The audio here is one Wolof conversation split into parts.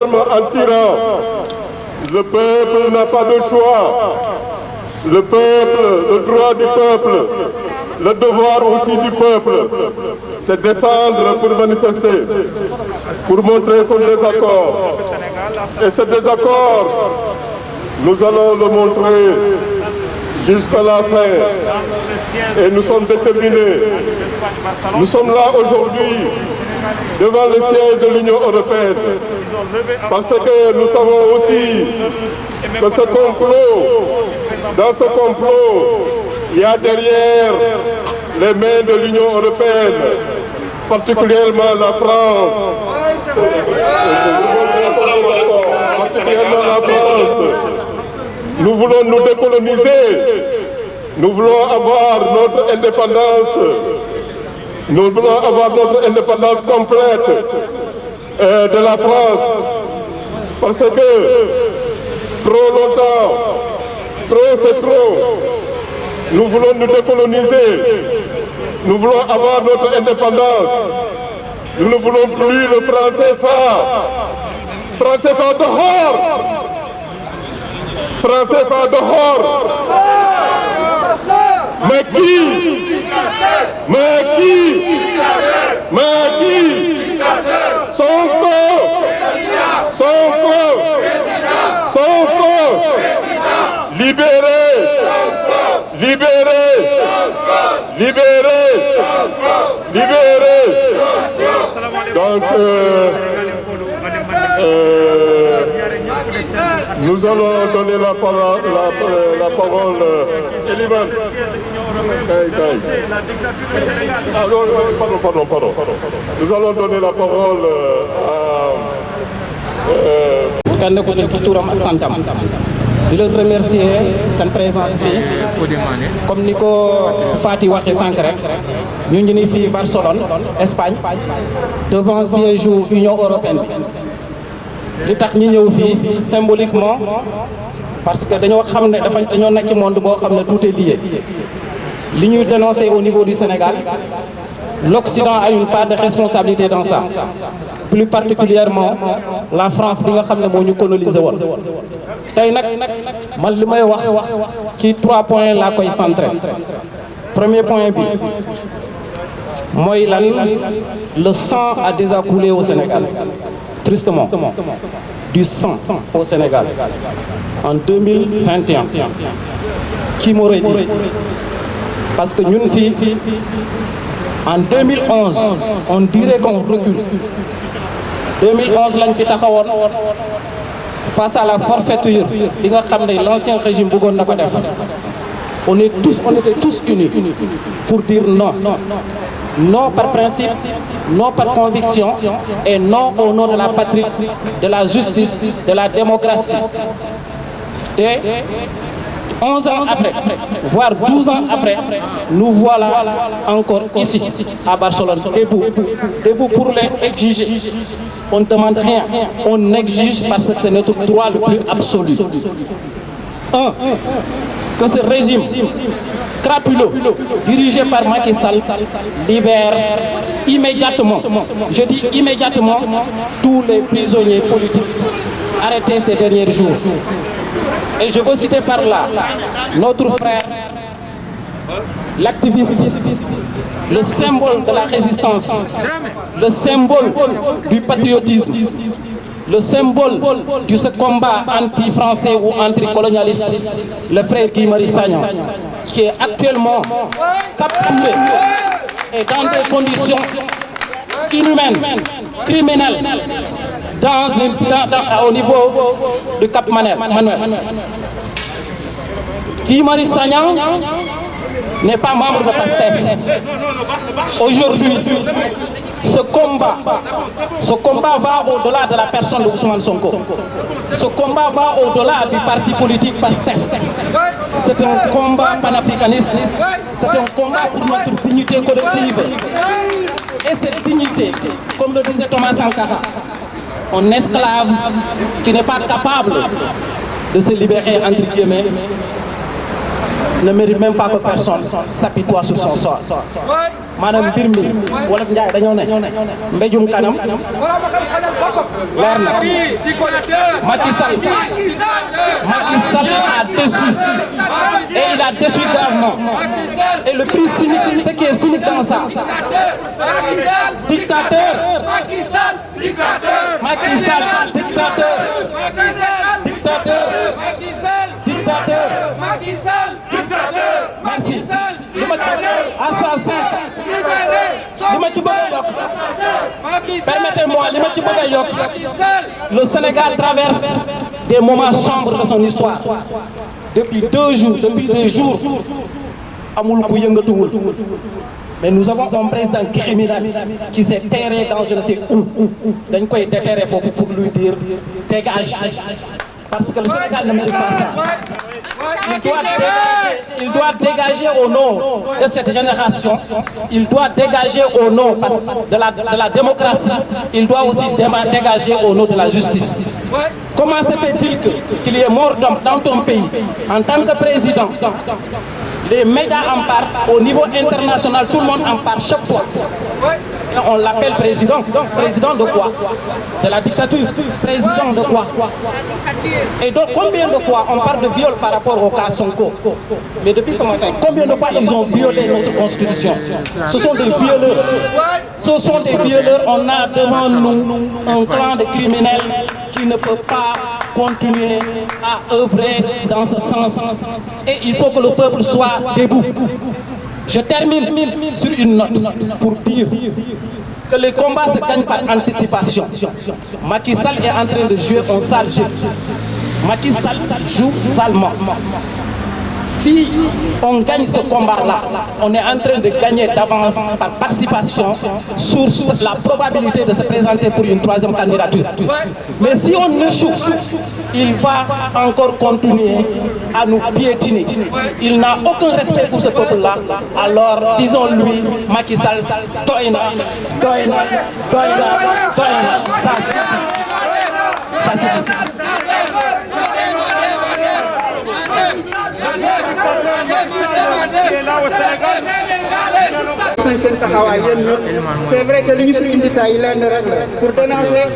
En tirant, le peuple n'a pas de choix. Le peuple, le droit du peuple, le devoir aussi du peuple, c'est descendre pour manifester, pour montrer son désaccord. Et ce désaccord, nous allons le montrer jusqu'à la fin. Et nous sommes déterminés. Nous sommes là aujourd'hui devant le siège de l'Union européenne. Parce que nous savons aussi que ce complot, dans ce complot, il y a derrière les mains de l'Union européenne, particulièrement la France. Particulièrement la France. Nous voulons nous décoloniser. Nous voulons avoir notre indépendance. Nous voulons avoir notre indépendance complète de la France. Parce que trop longtemps, trop c'est trop. Nous voulons nous décoloniser. Nous voulons avoir notre indépendance. Nous ne voulons plus le franc CFA. Franc CFA dehors. Franc CFA dehors. Mais qui? Mais qui? Mais qui? Sonko! Sonko! Sonko! Libérez! Libérez! Libérez! Libérez! Donc, nous allons donner la parole, Eliman. Pardon. Nous allons donner la parole à... kenn ku nekk turam ak santam di leen remercier seen présence fii comme ni ko Fati waxee sànq rek ñu ngi nii fii Barcelone Espagne devant siège Union européenne li tax ñu ñëw fii symboliquement parce que dañoo xam ne dañoo nekk ci monde boo xam ne tout est lié li ñuy dénoncer au niveau du Sénégal l'Occident a une part de responsabilité dans ça plus particulièrement la France bi nga xam ne moo ñu colonisé woon tey nag man li may wax ci 3 points laa koy centré premier point bi mooy lan le sang a déjà coulé au Sénégal tristement du sang au Sénégal en 2021 qui m'aurait dit parce que ñun fii en 2011 on dirait qu'on recule 2011 lañ fi taxawoon face à la forfaiture bi nga xam ne l'ancien régime bëggoon na ko def on était tous unis pour dire non non par principe non par conviction et non au nom de la patrie de la justice de la démocratie et 11 ans après, voire 12 ans après, nous voilà encore ici, à Barcelone, debout pour les exiger. On ne demande rien, on exige parce que c'est notre droit le plus absolu. Un, que ce régime crapuleux, dirigé par Macky Sall, libère immédiatement, je dis immédiatement, tous les prisonniers politiques arrêtés ces derniers jours. Et je veux citer par là notre frère, l'activiste, le symbole de la résistance, le symbole du patriotisme, le symbole de ce combat anti-français ou anti-colonialiste, le frère Guy Marius Sagna, qui est actuellement capturé et dans des conditions inhumaines, criminelles, au niveau du Cap Manuel. Guy Marius Sagna n'est pas membre de PASTEF. Aujourd'hui, ce combat va au-delà de la personne de Ousmane Sonko. Ce combat va au-delà du parti politique PASTEF. C'est un combat panafricaniste, c'est un combat pour notre dignité collective. Et cette dignité, comme le disait Thomas Sankara, un esclave qui n'est pas capable de se libérer, entre guillemets, ne mérite même pas que personne s'apitoie sur son sort. Madame Birmi, Wolof Ndiaye dañoo ne mbéjum kanam leer na Macky Sall a déçu et il a déçu gravement. Et le plus cynique, ce qui est cynique dans ça, dictateur, Macky Sall, dictateur, merci. Assassin. Permettez-moi, le Sénégal traverse des moments sombres de son histoire. Depuis 2 jours, mais nous avons un président criminel qui s'est terré dans je ne sais où. Dañ koy déterrer foofu pour lui dire dégage. Parce que le Sénégal ne mérite pas ça. Il doit dégager au nom de cette génération. Il doit dégager au nom de la démocratie. Il doit aussi dégager au nom de la justice. Comment se fait-il qu'il y ait mort d'homme dans ton pays en tant que président? Les médias en parlent, au niveau international, tout le monde en parle chaque fois. Et on l'appelle président. Président de quoi? De la dictature. Président de quoi? Et donc, combien de fois on parle de viol par rapport au cas Sonko? Mais depuis ce matin, combien de fois ils ont violé notre constitution? Ce sont des violeurs. Ce sont des violeurs. On a devant nous un clan de criminels qui ne peut pas continuer à œuvrer dans ce sens. Et il faut que le peuple soit debout. Je termine sur une note pour dire que les combats se gagnent par anticipation. Macky Sall est en train de jouer un sale jeu. Macky Sall joue salement. Si on gagne ce combat-là, on est en train de gagner d'avance par participation sur la probabilité de se présenter pour une 3e candidature. Mais si on échoue, il va encore continuer à nous piétiner. Il n'a aucun respect pour ce peuple-là. Alors, disons-lui, Macky Sall, doyna. C'est vrai que li ñu fi indi tey lenn rek la pour dénoncer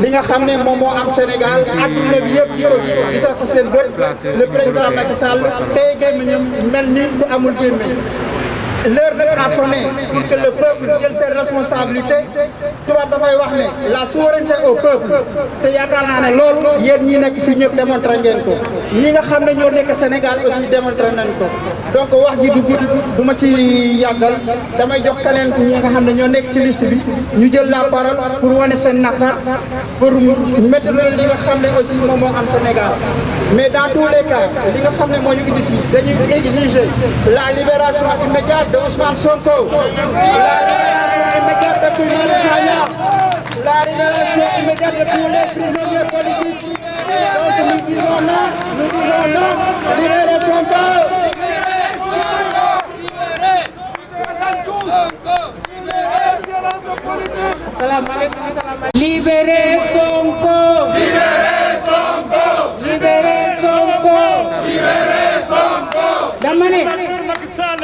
li nga xam ne moom moo am Sénégal adduna bi yëpp ko gis ko seen bët le président Macky Sall tey gémmiñam mel ni ku amul gémmiñ. L'heure a sonné pour que le peuple jël ses responsabilités. Tubaab dafay wax ne la souveraineté au peuple te yaakaar naa ne loolu yéen ñi nekk fii ñëpp démontré ngeen ko ñi nga xam ne ñoo nekk Sénégal aussi démontré nañ ko donc wax ji du gudd du ma ci yàggal damay jox keneen ñi nga xam ne ñoo nekk ci liste bi ñu jël la parole pour wane seen naqar pour mettre li nga xam ne aussi moom moo am Sénégal. Mais dans tous les cas li nga xam ne moo ñu indi fii dañuy exiger la libération immédiate de Ousmane Sonko, la libération immédiate de Guy Marius Sagna, la libération immédiate de tous les prisonniers politiques. Donc nous disons non, libérez Sonko. Libérez Sonko. Libérez Sonko. Dama ne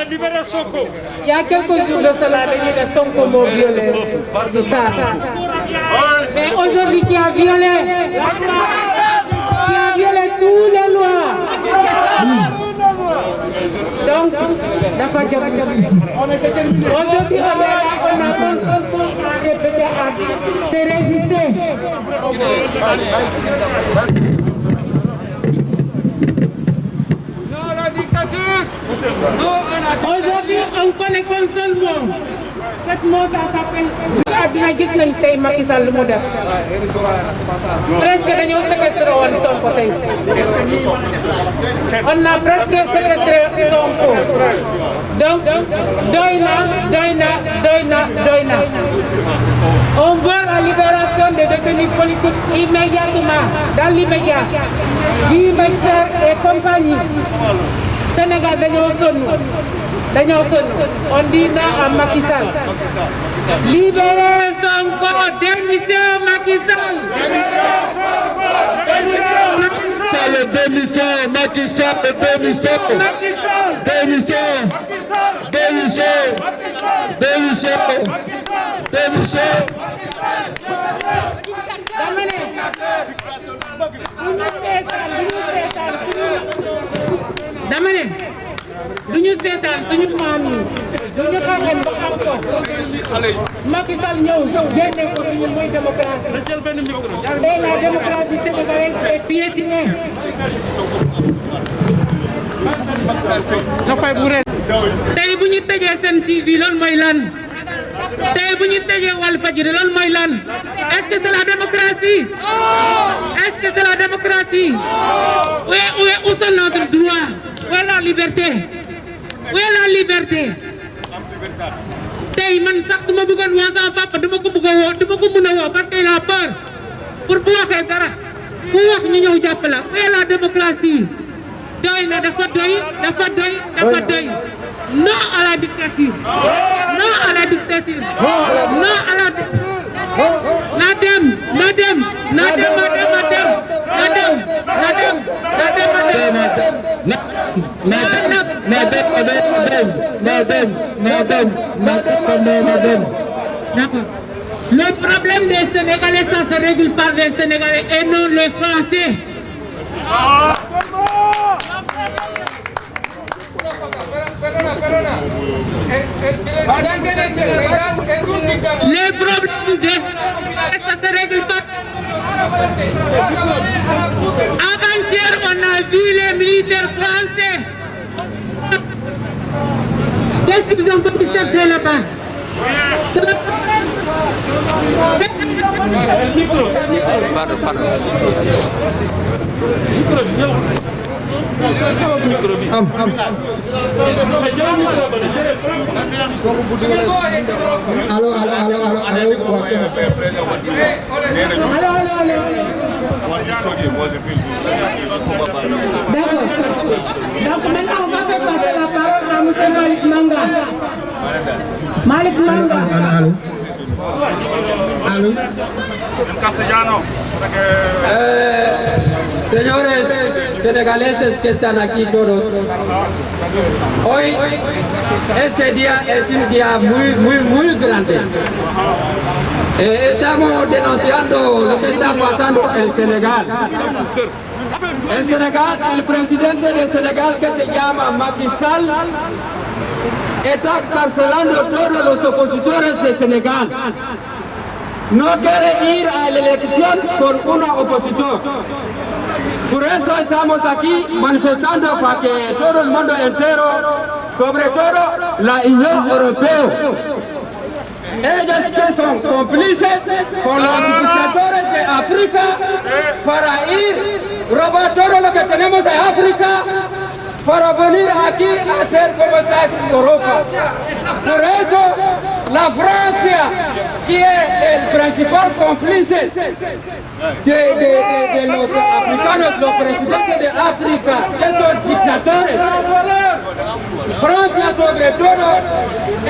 il y a quelques jours de cela dañuy ne Sonko moo violé c'est ça. Mais aujourd'hui qui a violé toutes les lois. Donc dafa jot. Aujourd'hui on a Sonko répété à c'est résister. Aujourd'hui, on connaît qu'un seul mot. Cette mot, ça s'appelle. Àddina gis nañ tey Macky Sall lu mu def. Presque dañoo séquestré woon Sonko tey. On a presque séquestré Sonko. Donc, doy na. On veut la libération des détenus politiques immédiatement, dans l'immédiat. Guy Marius et compagnie. Sénégal dañoo sonn on dit non à Macky Sall. Libérez Sonko, démission Macky Sall. Démission Macky Sall, démission. dama ne du ñu seetaan suñu maam yi du ñu xaxal ba xam ko Macky Sall ñëw génne ko suñu muy démocratie tey la démocratie sénégalaise est piétinée tey bu ñu tëjee seen TV loolu mooy lan tey bu ñu tëjee Walfadjri loolu mooy lan est-ce que c'est la démocratie est-ce que c'est la démocratie où sont notre droit où est la liberté où est la liberté tey man sax su ma bëggoon woo sama papa dama ko bëgg a woo dama ko mën a woo parce qu'il a peur pour bu waxee dara bu wax ñu ñëw jàpp la où est la démocratie doy na dafa doy dafa doy dafa doy non à la dictature non à la dictature non à la na dem na dem na dem na dem na dem na dem na dem na dem na dem. D'accord. Le problème des Sénégalais, ça se règle par les Sénégalais et non les Français. Les problèmes des Sénégalais, ça se règle pas. Avant-hier, on a vu les militaires français. Qu'est-ce qu'ils ont pu chercher là-bas? Allô. D'accord. Donc maintenant, on va faire passer la parole à M. Malik Manga. Malik Manga. Allô. Señores senegaleses que están aquí todos, hoy este día es un día muy grande. Estamos denunciando lo que está pasando en Senegal. En Senegal, el presidente de Senegal, que se llama Macky Sall, está encarcelando a todos los opositores de Senegal. No quiere ir a la elección con un opositor. Por eso estamos aquí manifestando para que todo el mundo entero, sobre todo la Unión Europea, ellos que son cómplices con los dictadores de África para ir robar todo lo que tenemos en África para venir aquí a hacer como está en Europa. Por eso la Francia, que es el principal cómplice de los africanos, los presidentes de África, que son dictadores, Francia sobre todo,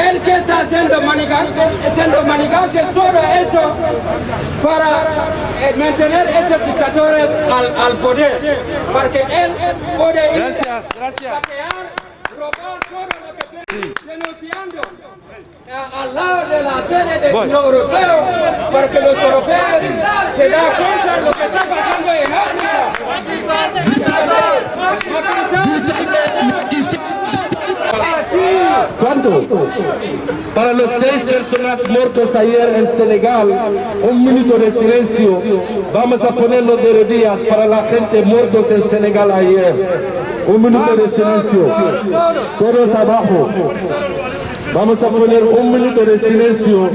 el que está haciendo manigancias, todo esto para mantener estos dictadores al poder, porque él puede ir a saquear, robar todo lo que tiene, denunciando al lado de la sede de los europeos, porque los europeos se dan cuenta de lo que está pasando en África. ¿Cuánto? Para los 6 personas muertos ayer en Senegal, un minuto de silencio. Vamos a ponerlo de rodillas para la gente muertos en Senegal ayer. Un minuto de silencio. Todos abajo. Vamos a poner un minuto de silencio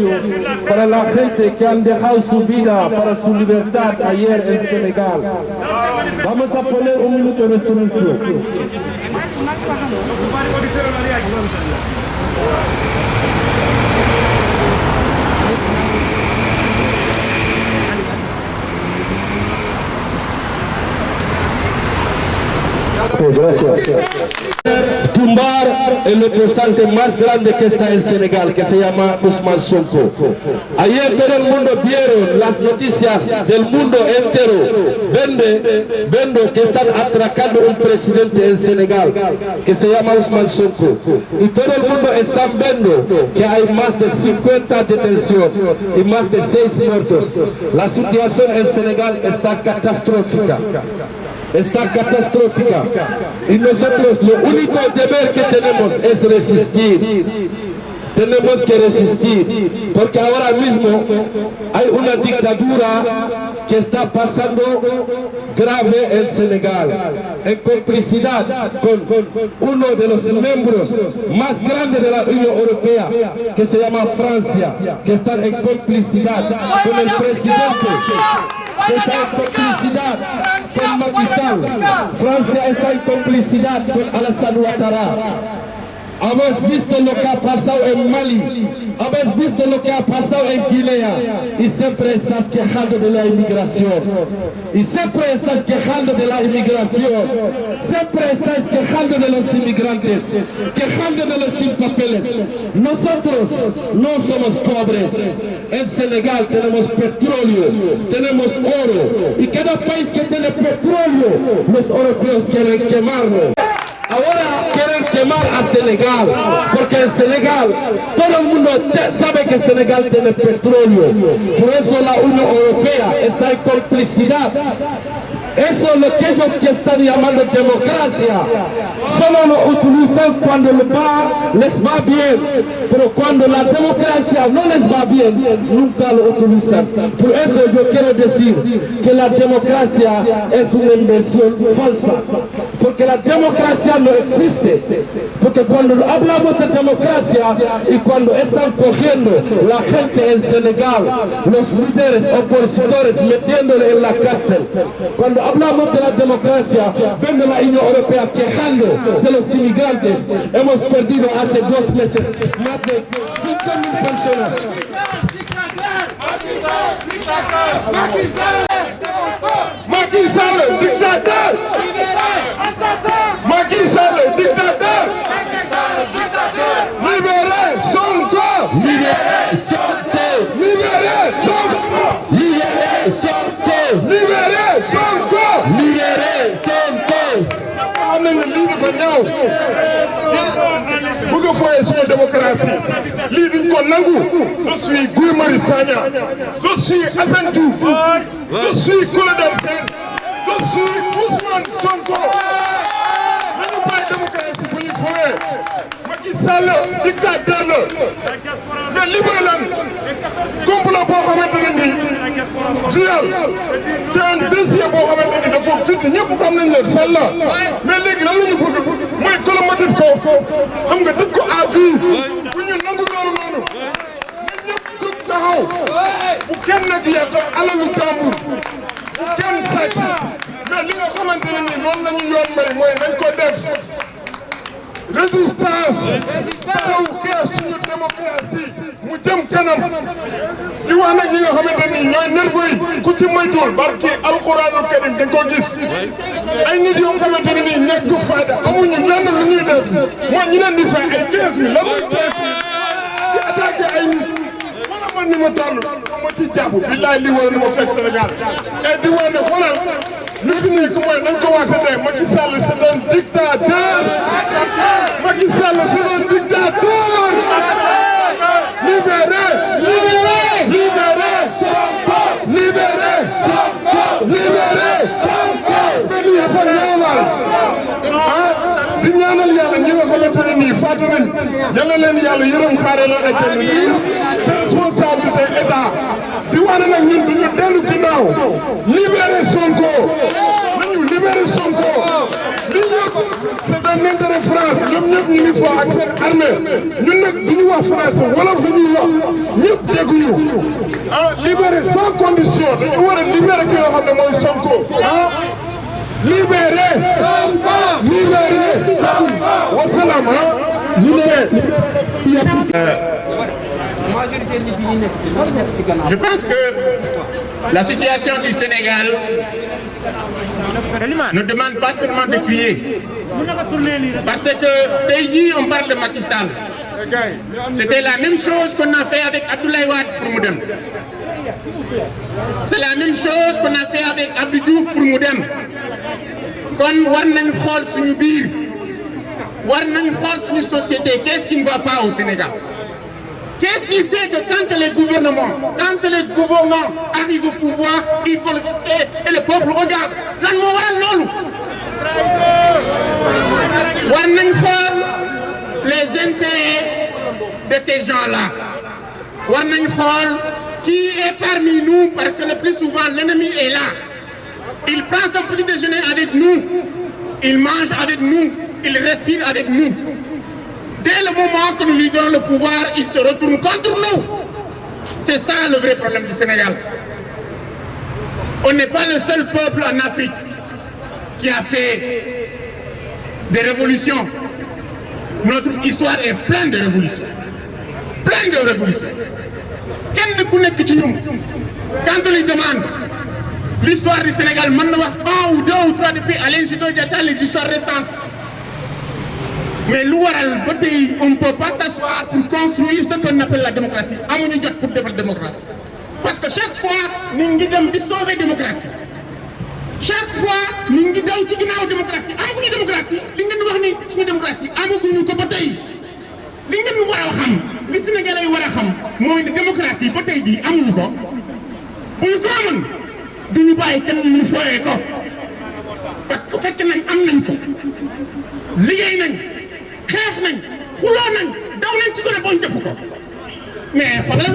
para la gente que han dejado su vida para su libertad ayer en Senegal. Vamos a poner un minuto de silencio. Gracias. Tumbar el representante más grande que está en Senegal, que se llama Ousmane Sonko. Ayer todo el mundo vieron las noticias del mundo entero. Bendo que están atracando un presidente en Senegal que se llama Ousmane Sonko. Y todo el mundo está viendo que hay más de 50 detenciones y más de 6 muertos. La situación en Senegal está catastrófica. Está catastrófica. Y nosotros lo único deber que tenemos es resistir. Tenemos que resistir, porque ahora mismo hay una dictadura que está pasando grave en Senegal, en complicidad con uno de los miembros más grandes de la Unión Europea, que se llama Francia, que está en complicidad con el presidente, que está en complicidad con Macky Sall. Francia está en complicidad con Alassane Ouattara. Hemos visto lo que ha pasado en Mali, hemos visto lo que ha pasado en Guinea y siempre estás quejando de la inmigración. Y siempre estás quejando de la inmigración. Siempre estás quejando de los inmigrantes, quejando de los sin papeles. Nosotros no somos pobres. En Senegal tenemos petróleo, tenemos oro. Y cada país que tiene petróleo, los europeos quieren quemarlo. Ahora quieren quemar a Senegal, porque en Senegal todo el mundo sabe que Senegal tiene petróleo. Por eso la Unión Europea está en complicidad. Eso es lo que ellos que están llamando democracia. Solo lo utilizan cuando les va bien, pero cuando la democracia no les va bien, nunca lo utilizan. Por eso yo quiero decir que la democracia es una invención falsa, porque la democracia no existe. Porque cuando hablamos de democracia y cuando están cogiendo la gente en Senegal, los líderes opositores metiéndole en la cárcel, cuando hablamos de la democracia, ven de la Unión Europea quejando de los inmigrantes. Hemos perdido hace 2 meses más de 5.000 personas. Macky Sall, dictateur! Macky Sall, dictateur! Libérez Sonko! Libérez Sonko! Libérez Sonko! Libérez Sonko! Libérez Sonko! Libérez Sonko! xam nañ ne lii dafa ñaaw bëgg a foyee suñu démocratie lii duñ ko nangu. Je suis Guy Marius Sagna, je suis Assane Diouf, je suis Clédor Sène, je suis Ousmane Sonko. nañu bàyyi démocratie bu ñu foyee. Macky Sall dictateur la mais li mooy lan complot boo xamante ne nii viol c'est un dossier boo xamante ni dafa fit ñëpp xam nañ ne sell la mais léegi lan la ñu bëgg mooy colomotif ko xam nga tëj ko à vie bu ñu nangu loolu noonu na ñëpp jóg taxaw bu kenn nag yàq alalu jàmbur bu kenn sàcc mais li nga xamante ne nii loolu la ñu yoon may mooy nañ ko def résistance taxaw xeex suñu démocratie mu jëm kanam di wax nag ñi nga xamante ni ñooy nerveux yi ku ci moytuwul barki alquranul karim dañ ko gis ay nit yoo xamante ne nii ñàkk fayda amuñu lenn lu ñuy def mooy ñu leen di fay ay 15 000 la mooy 15 000 di attaqué ay nit wala man ni ma toll ma ci jàpp billaay lii wala ni ma fekk Sénégal et di wax ne xoolal li fi nekk mooy nañ ko waate ne Macky Sall c'est un dictateur. Macky Sall c'est un dictateur. Libérez. Libérez. Libérez. Libérez. Libérez. mais lii dafa ñaawal di ñaanal yàlla ñi nga xamante ne nii faatu nañ yàlla leen yàlla yërëm xaare leen ak kenn lii c'est responsabilité état di wane nag ñun duñu dellu ginnaaw. Libérez Sonko. nañu libéré Sonko. li yëpp c'est un intérêt France ñoom ñëpp ñu ngi foo ak seen armée ñun nag duñu wax français wolof la ñuy wax ñëpp dégguñu libéré sans condition dañu war a libéré ki nga xam ne mooy Sonko libéré libéré wasalaam Je pense que la situation du Sénégal ne demande pas seulement de crier. Parce que Teiji, on parle de Macky Sall. C'était la même chose qu'on a fait avec Abdoulaye Wade pour Moudem. C'est la même chose qu'on a fait avec Abdou Diouf pour Moudem. Kon war nañ xool suñu biir war nañ xool suñu société, qu'est-ce qui ne va pas au Sénégal? Qu'est-ce qui fait que quand les gouvernements arrivent au pouvoir, il faut le rester et le peuple regarde? Lan moo waral loolu? War nañ xool les intérêts de ces gens-là. War nañ xool qui est parmi nous, parce que le plus souvent l'ennemi est là. Il prend son petit déjeuner avec nous, il mange avec nous, il respire avec nous. Dès le moment que nous lui donnons le pouvoir, il se retourne contre nous. C'est ça le vrai problème du Sénégal. On n'est pas le seul peuple en Afrique qui a fait des révolutions. Notre histoire est pleine de révolutions. Pleine de révolutions. Quand on lui demande l'histoire du Sénégal, maintenant, un ou deux ou trois depuis Alain Sitoé Diatta, les histoires récentes. Mais on ne peut pas s'asseoir pour construire ce qu'on appelle la démocratie. Amuñu jot pour défendre la démocratie. Parce que chaque fois, nous devons sauver la démocratie. Chaque fois, nous devons sauver la démocratie. Amuñu démocratie. Li ngeen wax ni suñu démocratie amaguñu ko ba tey. Li ngeen war a xam, li Sénégalais war a xam mooy ne démocratie ba tey jii amuñu ko. Bu ñu ko amoon duñu bàyyi kenn ñu fooyee ko. Parce que fekk nañ am nañ ko. Liggéey nañ. xeex nañ xuloo nañ daw nañ ci ko ne boñ defu ko mais xoolal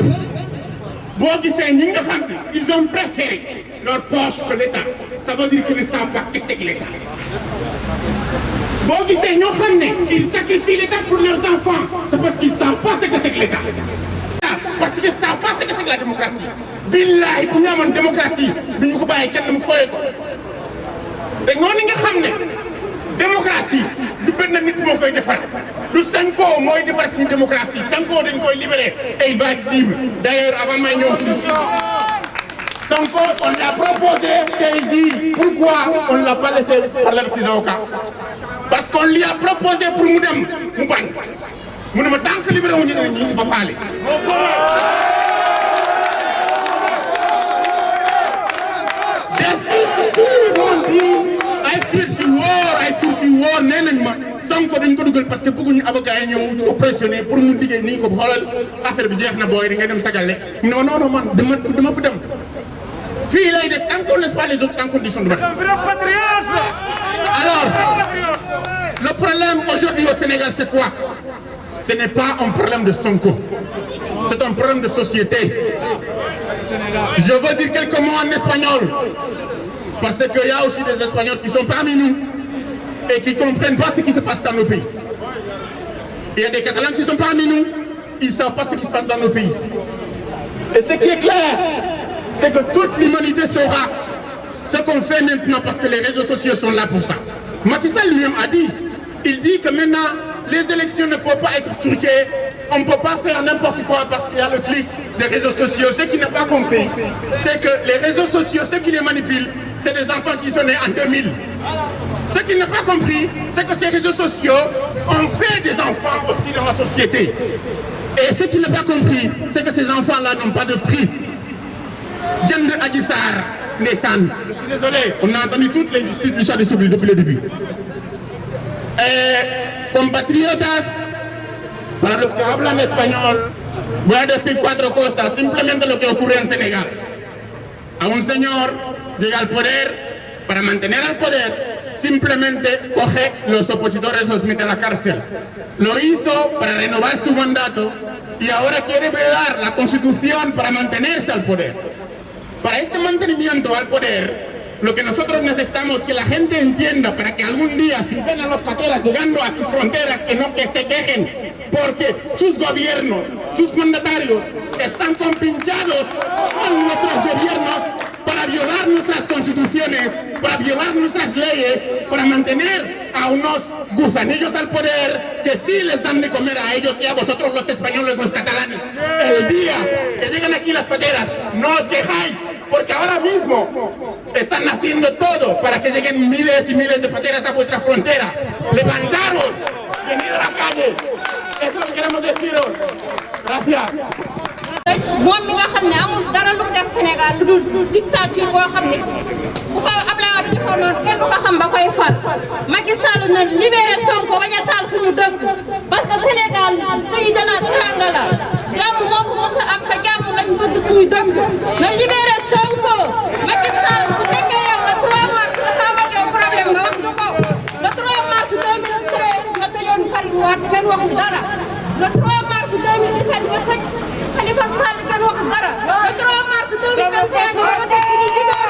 boo gisee ñi nga xam ne ils ont préféré leur poche que l'État, ça veut dire qu'ils ne savent pas qu'est-ce que l'État. boo gisee ñoo xam ne ils sacrifient l'État pour leurs enfants, c'est parce qu'ils ne savent pas ce que c'est que l'État. Parce qu'ils ne savent pas ce que c'est que la démocratie. Billahi bu ñu amoon démocratie du ñu ko bàyyi kenn mu fooyee ko te ñooñu nga xam ne démocratie du benn nit moo koy defar du Sonko mooy defar suñu démocratie. Sonko dañ koy libérer et il va être libre. D'ailleurs avant may ñëw fii Sonko on l'a proposé tey jii. Pourquoi on ne l'a pas laissé parler avec ses avocats? Parce qu'on lui a proposé pour mu dem mu bañ mu ne ma tant que libéré wuñu ne ñi ba faale. ay suuf yu wóor nee nañ ma Sonko dañ ko dugal parce que bëgguñu avocat yi ñëw ko pressionné pour mu liggéey nii ko xoolal affaire bi jeex na booy di nga dem sagale non man dama fa dem fii lay des tant qu'on laisse pas les autres sans condition de vote. Alors le problème aujourd'hui au Sénégal c'est quoi? Ce n'est pas un problème de Sonko, c'est un problème de société. Je veux dire quelques mots en espagnol parce qu'il y a aussi des Espagnols qui sont parmi nous et qui ne comprennent pas ce qui se passe dans nos pays. Il y a des Catalans qui sont parmi nous, ils ne savent pas ce qui se passe dans nos pays. Et ce qui est clair, c'est que toute l'humanité saura ce qu'on fait maintenant parce que les réseaux sociaux sont là pour ça. Macky Sall lui-même a dit, il dit que maintenant, les élections ne peuvent pas être truquées, on ne peut pas faire n'importe quoi parce qu'il y a le clic des réseaux sociaux. Ce qu'il n'a pas compris, c'est que les réseaux sociaux, ceux qui les manipulent, c'est des enfants qui sont nés en 2000. Ce qu'il n'a pas compris, c'est que ces réseaux sociaux ont fait des enfants aussi dans la société. Et ce qu'il n'a pas compris, c'est que ces enfants-là n'ont pas de prix. Djend Adji Sarr, Nessan. Je suis désolé, on a entendu toutes les justices du chat de Soubil depuis le début. Compatriotas, para los que hablan español, voy a decir 4 cosas, simplemente lo que ocurre en Senegal. A un señor llega al poder, para mantener al poder, simplemente coge los opositores, los mete a la cárcel. Lo hizo para renovar su mandato y ahora quiere violar la Constitución para mantenerse al poder. Para este mantenimiento al poder, lo que nosotros necesitamos que la gente entienda para que algún día, si ven a los pateras llegando a sus fronteras, que no que se quejen, porque sus gobiernos, sus mandatarios están compinchados con nuestros gobiernos para violar nuestras constituciones, para violar nuestras leyes, para mantener a unos gusanillos al poder que sí les dan de comer a ellos y a vosotros los españoles, los catalanes. El día que lleguen aquí las pateras, no os quejáis, porque ahora mismo están haciendo todo para que lleguen miles y miles de pateras a vuestra frontera. Levantaros, venid a la calle. Eso es lo que queremos deciros. Gracias. moom mi nga xam ne amul dara lu mu def Sénégal lu dul dictature boo xam ne bu ko Abdoulaye Wade defoon noonu kenn du ko xam ba koy fal Macky Sall na libéré Sonko bañ a taal suñu dëkk parce que Sénégal pays de la teranga la jàmm moo ko mos a am te jàmm lañ bëgg suñu dëkk na libéré Sonko Macky Sall bu fekkee yow le 3 mars la xam ak yow problème nga wax ñu ko le 3 mars 2013 nga tëjoon Karim Wade kenn waxul dara le 3 mars 2017 nga tëj Khalifa Sall kenn waxul dara le 3 mars 2021 nga tëj suñu leader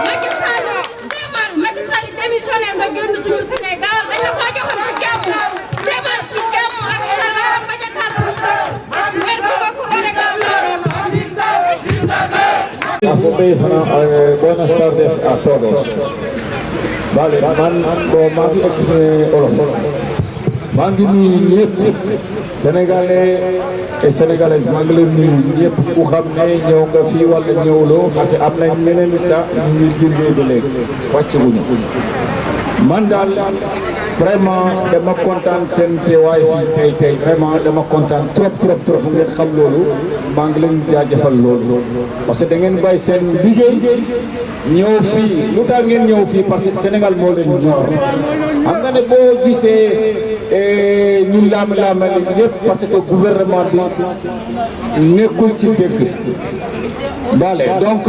Macky Sall demal Macky Sall démissionnaire nga génn suñu Sénégal dañ la ko joxoon ci jàmm demal ci jàmm ak salaam bañ a taal suñu dëkk merci beaucoup rek la Buenas tardes a todos. Vale, maa ngi exprimé olof maa ngi nuyu ñëpp sénégalais et sénégalaises maa ngi leen nuyu ñëpp ku xam ne ñëw nga fii wala ñëwuloo parce que am nañ ñeneen ñi sax ñu ngi liggéey ba léegi wàcc wuñu man daal vraiment dama kontaan seen teewaay fii tey vraiment dama kontaan trop bu ngeen xam loolu maa ngi leen jaajëfal loolu parce que da ngeen bàyyi seen liggéey ñëw fii lu tax ngeen ñëw fii parce que Sénégal moo leen ñor xam nga ne boo gisee ñu laam-laamali yëpp parce que gouvernement bi nekkul ci dëgg Vale, donc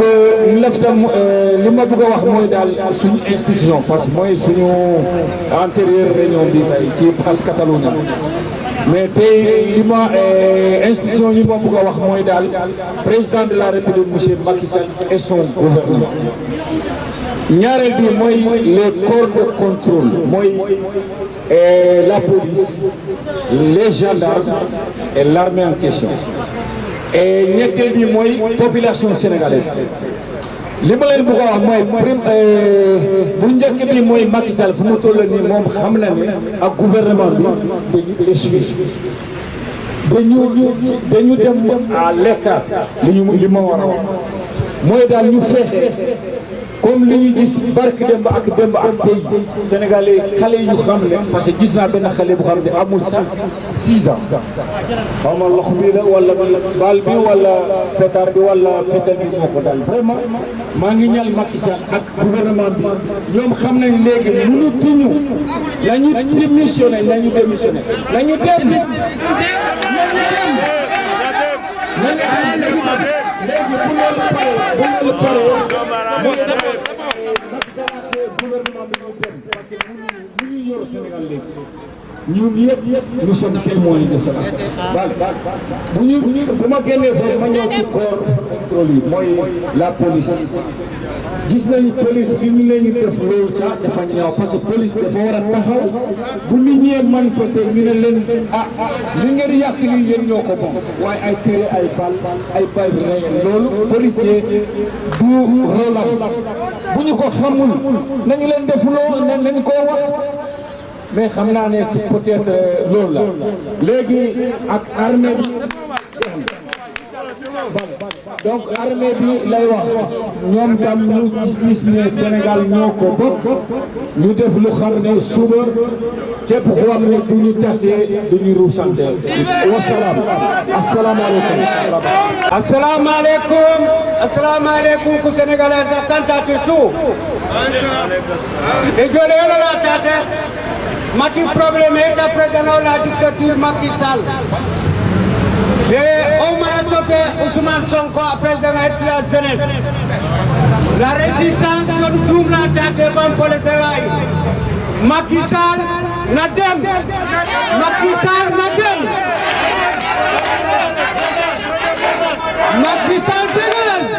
li ma bëgg a wax mooy daal suñu institution parce que mooy suñu antérieur réunion bi ci France Catalogne mais tey li ma institution yi ma bëgg a wax mooy daal président de la République monsieur Macky Sall et son gouvernement ñaareel bi mooy les corps de contrôle mooy la police les gendarmes et l'armée en question et ñetteel bi mooy population sénégalaise li ma leen bëgg a wax mooy bu njëkk bi mooy Macky Sall fu mu toll nii moom xam na ne ak gouvernement bi dañu échoué dañu dem à l'écart li ma war a wax mooy daal ñu fexe comme li ñu gis barke démb ak tey sénégalais xale yu xam ne parce que gis naa benn xale bu xam ne amul sax 6 ans xaw ma lox bi la wala bal bi wala pétard bi wala fétal bi moo ko daal vraiment maa ngi ñaan Macky Sall ak gouvernement bi ñoom xam nañ léegi mënutuñu nañu démissionné nañu dem léegi bu loolu pare gouvernement bi ñu dem parce que ñu ngi yor Sénégal léegi ñun yëpp nous sommes témoins de cela bu ma génnee foofu ma ñëw ci corps contrôle yi mooy la police gis nañu police bi ñu leen def loolu sax dafa ñaaw parce que police dafa war a taxaw bu nit ñee manifesté ñu ne leen li ngeen yàq li yéen ñoo ko bokk waaye ay télé ay bal ay bay réel loolu policier du rôle bu ñu ko xamul nañu leen def loo nañu ko wax mais xam naa ne si peut-être loolu la léegi ak armée bi donc armée bi lay wax ñoom tam ñu gis ne Sénégal ñoo ko bokk ñu def lu xam ne suba képp ku xam ne du ñu tasee du ñu ruusante wasalaam asalaamaaleykum ku sénégalais a tantatu tout e jole yola la tata mati problème est après dans la dictature Macky Sall et on m'a topé Ousmane Sonko après dans la jeunesse la résistance de tout la tata ban pour le travail Macky Sall na dem Macky Sall na dem Macky Sall dégage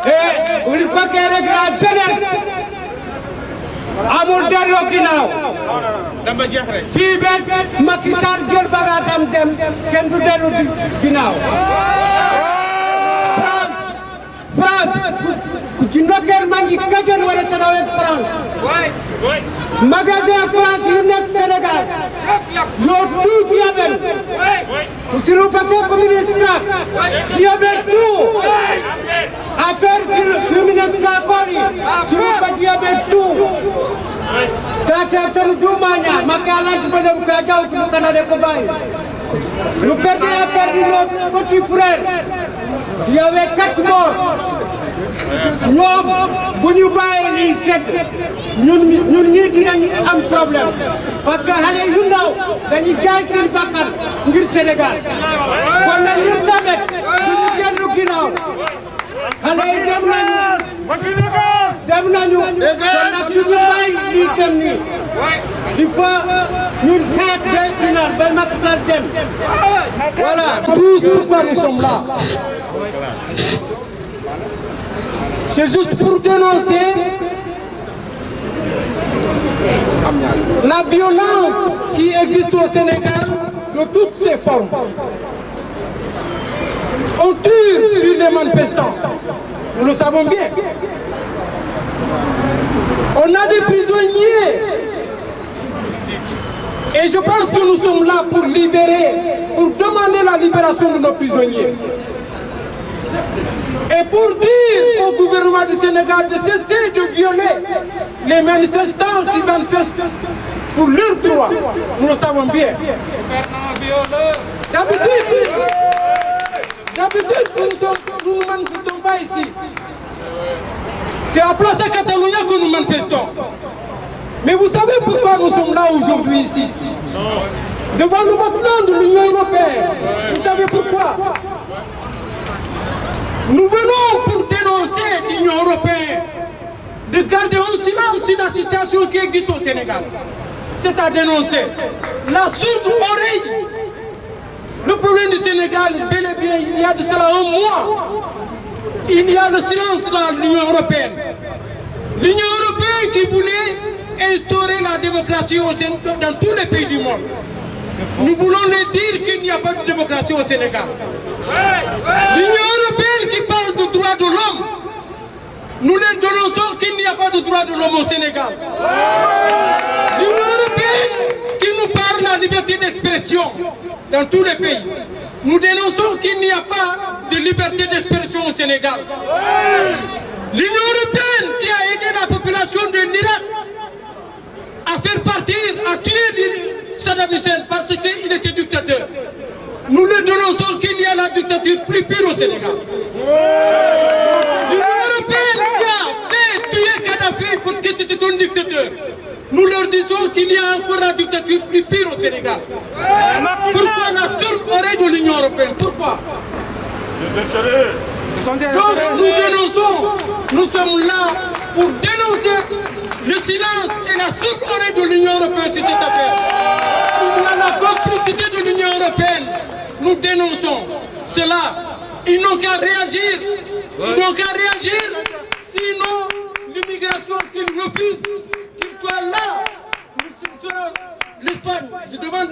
et il faut que la jeunesse amul delloo ginnaaw fii benn Macky Sall jël bagaasam dem kenn du dellu ginnaaw France ku ci ndokkeel maa ngi gëjoon wala ca nawet France magasin France yu nekk Sénégal yoo tout yabel ci lu passé communiste yabel tout affaire ci ministre transport yi ci lu passé yabel tout tata tam duumaaña makka alaaj ba dem ka jaw ci Canada ko bàyyi Le perdre a perdu notre petit frère. Il y avait 4 morts. Nous, bu ñu bàyyee lii set ñun ñii dinañ am problème parce que xale yu ndaw dañuy jaay seen bakkan ngir Sénégal kon nag ñun tamit duñu dellu ginnaaw xale yi dem nañu kon nag duñu bàyyi lii dem nii il faut ñun xeex day final ba Macky Sall dem voilà. Tous pourquoi nous sommes là. C'est juste pour dénoncer la violence qui existe au Sénégal de toutes ses formes. On tire sur les manifestants, nous le savons bien. On a des prisonniers. Et je pense que nous sommes là pour libérer, pour demander la libération de nos prisonniers. Et pour dire au gouvernement du Sénégal de cesser de violer les manifestants qui manifestent pour leurs droits, nous le savons bien. D'habitude, nous ne manifestons pas ici. C'est à Place Catalunya que nous manifestons. Mais vous savez pourquoi nous sommes là aujourd'hui ici? Devant le bâtiment de l'Union européenne. Vous savez pourquoi? Nous venons pour dénoncer l'Union européenne de garder un silence sur la situation qui existe au Sénégal. C'est à dénoncer. La sourde oreille. Le problème du Sénégal, bel et bien, il y a de cela un mois. Il y a le silence dans l'Union européenne. L'Union européenne qui voulait instaurer la démocratie dans tous les pays du monde. Nous voulons leur dire qu'il n'y a pas de démocratie au Sénégal. L'Union européenne qui parle de droits de l'homme, nous les dénonçons qu'il n'y a pas de droits de l'homme au Sénégal. L'Union européenne qui nous parle de la liberté d'expression dans tous les pays, nous dénonçons qu'il n'y a pas de liberté d'expression au Sénégal. L'Union européenne qui a aidé la population de l'Irak à faire partir, à tuer Saddam Hussein parce qu'il était dictateur. Nous le dénonçons qu'il y a la dictature plus pure au Sénégal. L'Union européenne qui a fait tuer Kadhafi parce que c'était un dictateur. Nous leur disons qu'il y a encore la dictature plus pire au Sénégal. Pourquoi la seule oreille de l'Union européenne? Pourquoi? Donc nous dénonçons, nous sommes là pour dénoncer le silence et la seule oreille de l'Union européenne sur cette affaire. Il y a la complicité de l'Union européenne. Nous dénonçons cela. Ils n'ont qu'à réagir. Ils n'ont qu'à réagir. Sinon, l'immigration qu'ils refusent, qu'ils soient là, l'Espagne, je demande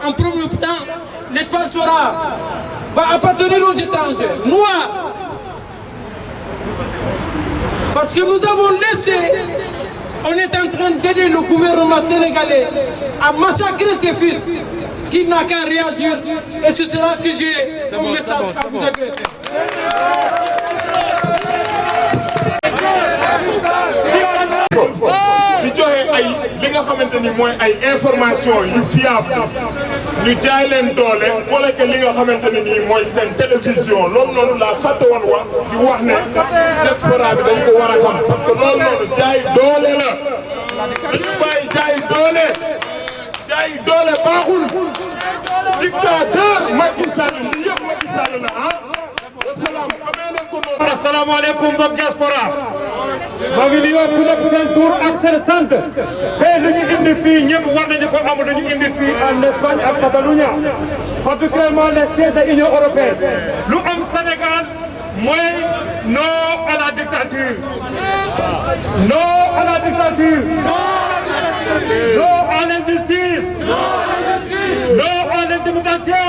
en premier temps, l'Espagne va appartenir aux étrangers, noirs. Parce que nous avons laissé, on est en train d'aider le gouvernement sénégalais à massacrer ses fils, qui n'a qu'à réagir. Et ce sera que j'ai comme message à vous adresser. di joxe ay li nga xamante ni mooy ay information yu fiable ñu jaay leen doole wala que li nga xamante ne nii mooy seen télévision loolu noonu laa fàtte woon wax di wax ne diaspora bi dañ ko war a xam parce que loolu noonu jaay doole la dañu bàyyi jaay doole baaxul dictateur Macky Sall li yëpp Macky Sall la ah wasalaam xamee leen ko noonu. asalaamaaleykum mbokk diaspora maa ngi nuyoo ku nekk seen tur ak seen sant tey li ñu indi fii ñëpp war nañu ko am dañu indi fii en Espagne ak Catalunya particulièrement les sièges de l'Union européenne lu am Sénégal mooy non à la dictature non à la dictature non à l'injustice non à l'intimidation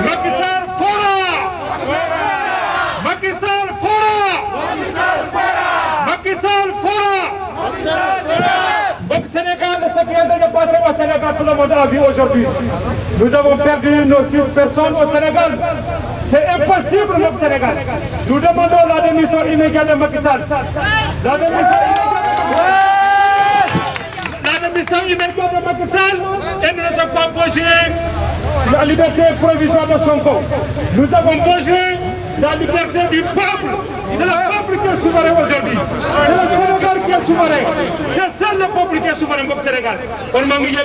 Macky Sall fora Macky Sall fora Macky Sall fora donc Sénégal, ce qui est de passer au Sénégal, tout le monde a vu aujourd'hui. Nous avons perdu nos 6 personnes au Sénégal. C'est impossible au Sénégal. Nous demandons la démission immédiate de Macky Sall. La démission immédiate de Macky Sall. Elle ne s'est pas bougée la liberté provisoire de Sonko. Nous avons besoin de la liberté du peuple. C'est le peuple qui est souverain aujourd'hui. C'est le Sénégal qui est souverain. C'est seul le peuple qui est souverain au Sénégal. On m'a dit que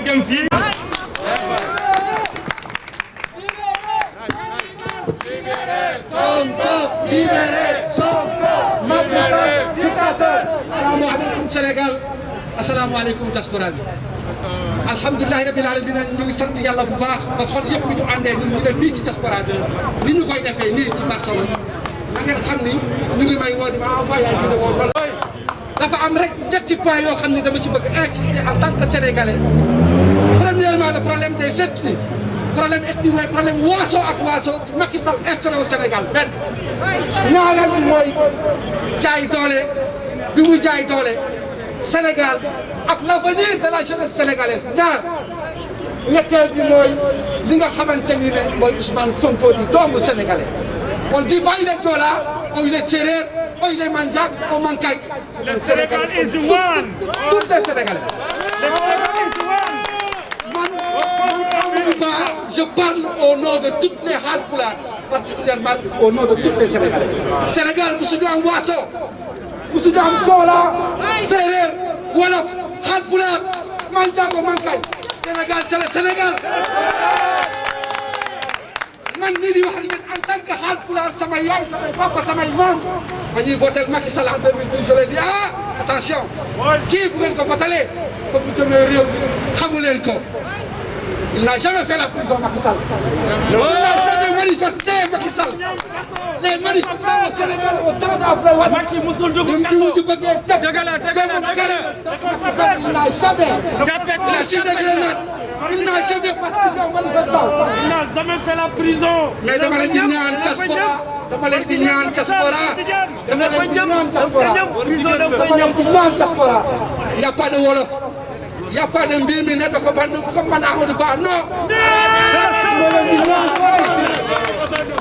Sonko libéré, Sonko Macky Sall dictateur. Asalaamaaleykum Sénégal, asalaamaaleykum diaspora bi. alhamdulilah rabbil alamin ñu ngi sant yàlla bu baax ba xol yëpp ñu àndee ñu def fii ci diaspora bi ni ñu koy defee nii ci Barcelone na ngeen xam ni ñu ngi may woo di ma envoyé ay vidéo loolu dafa am rek ñetti points yoo xam ni dama ci bëgg insister en tant que sénégalais. Premièrement, le problème des ethnies. Problème ethnique mooy problème waaso ak waaso Macky Sall instauré au Sénégal benn ñaareel bi mooy jaay doole bi mu jaay doole Sénégal ak l'avenir de la jeunesse sénégalaise ñaar ñetteel bi mooy li nga xamante ni ne mooy Ousmane Sonko di doomu sénégalais on dit pas il est Joola ou il est Séeréer ou il est Mandiak ou Mankañ. Le Sénégal is one. Tous les Sénégalais. Je parle au nom de toutes les Haalpulaar, particulièrement au nom de tous les Sénégalais. Sénégal, nous sommes en Waaso, nous sommes en Joola, Séeréer, Wolof, Haalpulaar, Mandiang ou Mankañ. Sénégal, c'est le Sénégal. Man mii di wax ak yéen en tant que Haalpulaar sama yaay samay papa samay maam ma ñuy voté Macky Sall en 2012 je l'ai dit attention kii bu ngeen ko votalee ba mu jëmee réew mi xamu leen ko. Il n'a jamais fait la prison, Macky Sall. Il n'a jamais manifesté, Macky Sall. Les manifestants au Sénégal au temps d'Abdoulaye Wade. Il n'a jamais. Il a signé des grenades. Il n'a jamais participé aux manifestants. Il n'a jamais fait la prison. Mais dama leen di ñaan diaspora. Dama leen di ñaan diaspora. Dama leen di ñaan diaspora. Dama leen di ñaan diaspora. Il n'y a pas de Wolof. Il n'y a pas de mbir ne ko bandu comme man Amadou Ba non.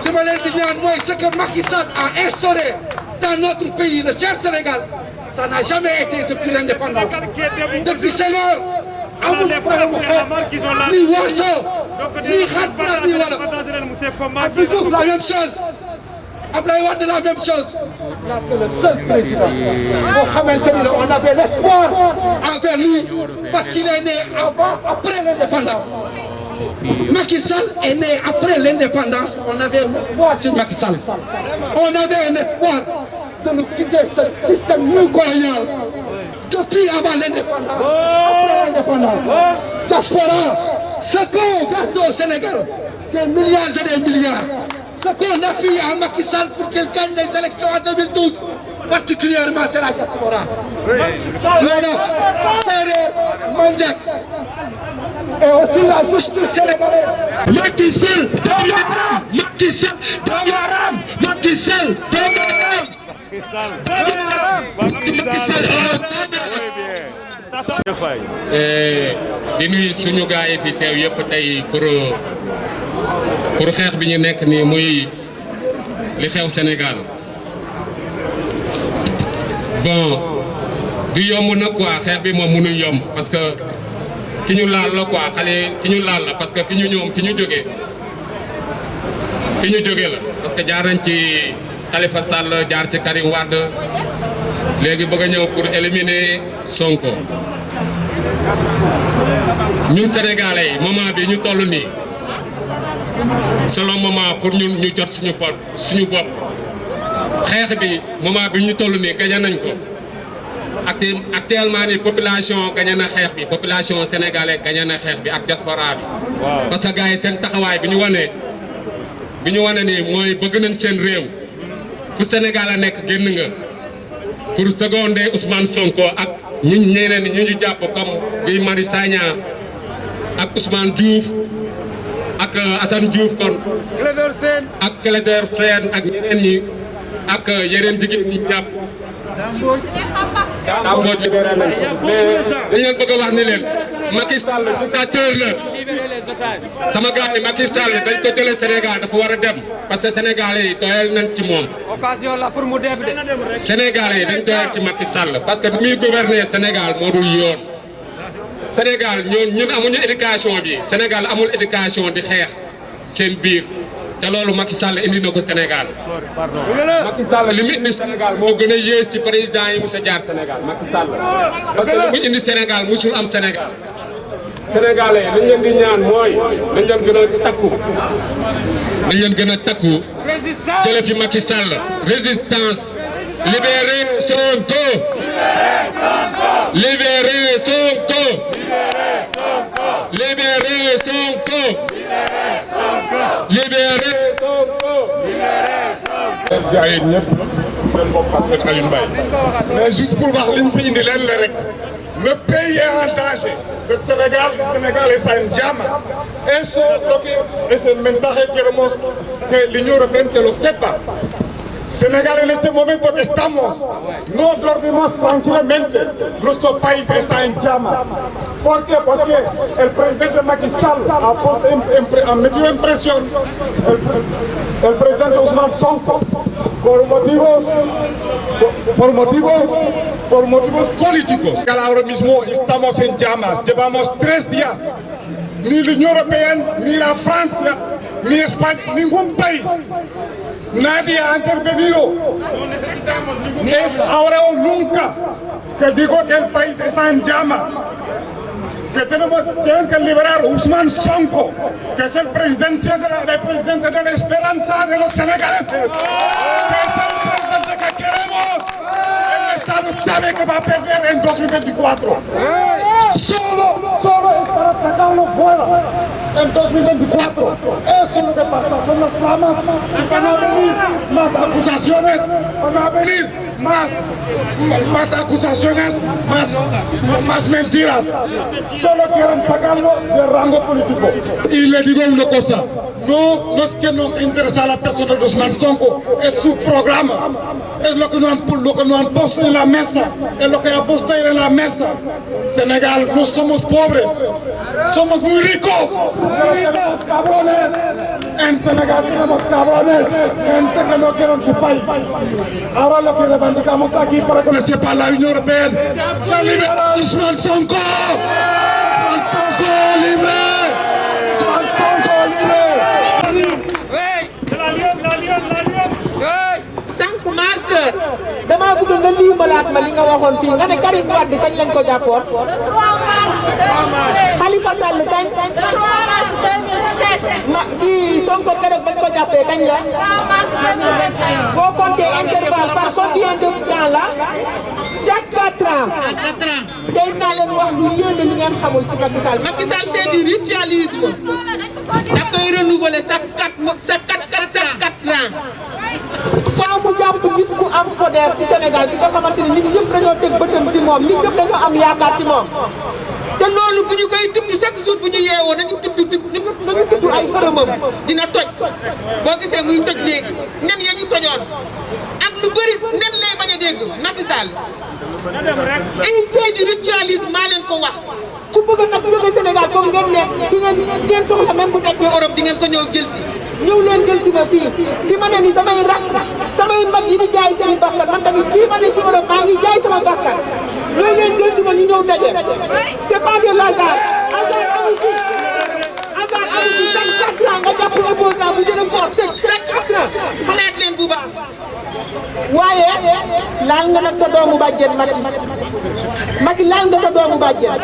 Li ma leen di ñaan mooy ce que Macky Sall a instauré dans notre pays, le cher Sénégal, ça n'a jamais été depuis l'indépendance. Depuis Senghor, amul problème ni Waaso, ni Haalpulaar, ni Wolof. Abdou Diouf la même chose. Abdoulaye Wade la même chose. Le seul président boo xamante ni on avait l'espoir envers lui parce qu'il est né après l'indépendance. Macky Sall est né après l'indépendance. On avait un espoir sur Macky Sall. On avait un espoir de nous quitter ce système néocolonial depuis avant l'indépendance. Après l'indépendance. Diaspora, ce qu'on verse au Sénégal, des milliards et des milliards. Ce qu'on a fait à Macky Sall pour qu'il gagne les élections en 2012, particulièrement c'est la diaspora. Wolof, Séeréer, Mandiang et aussi la justice sénégalaise. Macky Sall, Macky Sall, Macky Sall, di nuyu suñu gars yi fi teew yëpp tey pour xeex bi ñu nekk nii muy li xew Sénégal bon du yomb nag quoi xeex bi moom mënul yomb parce que ki ñu laal la quoi xale ki ñu laal la parce que fi ñu jógee la parce que jaar nañ ci Khalifa Sall jaar ci Karim Wade léegi bëgg a ñëw pour éliminer Sonko ñun Sénégalais yi moment bi ñu toll nii c'est le moment pour ñun ñu jot suñu bopp xeex bi moment bi ñu toll nii gañe nañ ko actuellement nii population gañe na xeex bi population sénégalaise gañe na xeex bi ak diaspora bi. parce que gars yi seen taxawaay bi ñu wane nii mooy bëgg nañ seen réew fu Sénégal a nekk génn nga pour seconder Ousmane Sonko ak ñeneen ñu jàpp comme Guy Marius Sagna ak Ousmane Diouf. ak Assane Diouf kon ak Clédor Sène ak ñeneen ñi ak yeneen jigéen ñi jàpp Dambodj libéré nañ ko mais dañ leen bëgg a wax ni leen Macky Sall dictateur la sama gars yi Macky Sall dañ ko jëlee Sénégal dafa war a dem parce que Sénégalais yi tooyal nañ ci moom occasion la pour mu dem de Sénégalais yi dañ tooyal ci Macky Sall parce que bi muy gouverner Sénégal moo dul yoon Sénégal ñun amuñu éducation bi Sénégal amul éducation di xeex seen biir te loolu Macky Sall indi na ko Sénégal. Macky Sall li mu indi Sénégal moo gën a yées ci président yi mos a jaar Sénégal Macky Sall parce que li mu indi Sénégal musul am Sénégal. Sénégalais li ñu leen di ñaan mooy nañ leen gën a takku. nañ leen gën a takku jële fi Macky Sall résistance libérer Sonko. Libérer Sonko. Libérer Sonko. Libérer Sonko. jaay ñëpp seen bopp ak Aliou Mbaye mais juste pour wax li ñu fi indi leen la rek le pays est en danger. Le Sénégal está en llamas. Eso es el mensaje que queremos que la Unión Europea que lo sepa. Senegal en este momento que estamos, no dormimos tranquilamente. Nuestro país está en llamas. ¿Por qué? Porque el presidente Macky Sall ha metido en presión el presidente Ousmane Sonko por motivos políticos. Ahora mismo estamos en llamas. Llevamos 3 días. Ni la Unión Europea, ni la Francia, ni España, ningún país. Nadie ha intervenido. Es ahora o nunca que digo que el país está en llamas. Que tienen que liberar a Ousmane Sonko, que es el presidente de la esperanza de los senegaleses. Que es el presidente que queremos. El Estado sabe que va a perder en 2024. Solo es para sacarlo fuera en 2024. Eso es lo que pasa. Son las flamas y van a venir más acusaciones, van a venir más acusaciones, más mentiras. Solo quieren sacarlo de rango político. Y le digo una cosa, no es que nos interesa la persona de Ousmane Sonko, es su programa. Es lo que nos han puesto en la mesa, es lo que ha puesto en la mesa. Senegal, no somos pobres, somos muy ricos. Pero tenemos cabrones. En Senegal tenemos cabrones, gente que no quiere en su país. Ahora lo que levantamos aquí para que sepa la Unión Europea, ¡libera Ousmane Sonko! ¡Ousmane Sonko libre! ¡Ousmane Sonko libre! dama bëgg nga liimalaat ma li nga waxoon fii nga ne Karim Wade kañ lañ ko jàppoon. le 3 mars. Khalifa Sall kañ. le 3 mars 2017. kii Sonko keroog bañ ko jàppee kañ la. 3 mars 2021. boo compté intervalle par combien de temps la. chaque 4 ans. tey naa leen wax lu yéeme li ngeen xamul ci Macky Sall. Macky Sall c'est du ritualisme. da koy renouveler chaque 4 ans. faaw mu jàpp nit ku am poder ci Sénégal ci nga xamante ni nit ñëpp dañoo teg bëtam ci moom nit ñëpp dañoo am yaakaar ci moom. te loolu bu ñu koy tudd chaque jour bu ñu yeewoo nañu tudd ay bërëmam dina toj boo gisee muy toj léegi nen ya ñu tojoon ak lu bëri nen lay bañ a dégg Macky Sall. ay fait du ritualisme maa leen ko wax. ku bëgg nag jóge Sénégal comme ngeen ne di ngeen soxla même bu nekkee Europe di ngeen ko ñëw jël si. ñëw leen jël si ma fii fi ma ne ni samay rak samay mag yi di jaay seen bakkan man tamit fii ma ne ci Europe maa ngi jaay sama bakkan ñooy leen jël si ma ñu ñëw daje c'est pas de hasard hasard amu fi chaque 4 ans nga jàpp opposant bu gën a fort chaque 4 ans xalaat leen bu baax. waaye laal nga nag sa doomu bàjjen Macky laal nga sa doomu bàjjen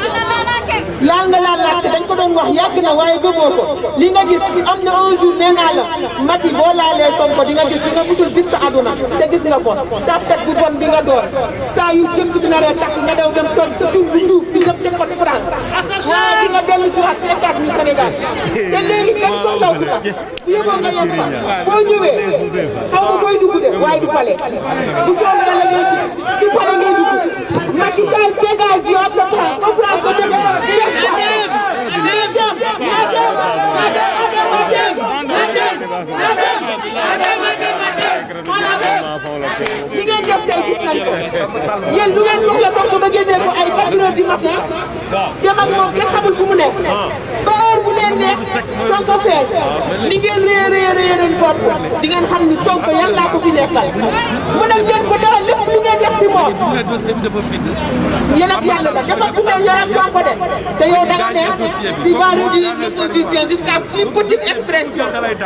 laal nga laalaat dañ ko doon wax yàgg na waaye gëmoo ko li nga gis am na un jour nee naa la Macky boo laalee Sonko di nga gis li nga musul gis sa àdduna te gis nga ko tapet bu bon bi nga door saa yu jëkk bi na ree takk nga daw dem toog sa tur bu nduuf fi ñëpp teg ko France waaye di nga dellu si waat fekkaat ni Sénégal te léegi kenn soxlaw si tax bu yóbboo nga yem fa boo ñëwee xaw ma fooy dugg de waaye du pale bu soobee yàlla ngay du pale ngay dugg Macky Sall dégage yow ak sa France ko France ko dégg li ngeen def tey gis nañ ko yéen lu ngeen soxla Sonko ba génnee ko ay 4 heures du matin dem ak moom kenn xamul fu mu nekk ba heure bu leen nekk Sonko feeñ li ngeen réer bopp di ngeen xam ni Sonko yàlla ko fi nekkal mu nag ngeen ko dara lépp li ngeen def si moom yéen ak yàlla la dafa bu ngeen yore Sonko de te yow da nga ne tu vas réduire l'opposition jusqu'à plus petite expression.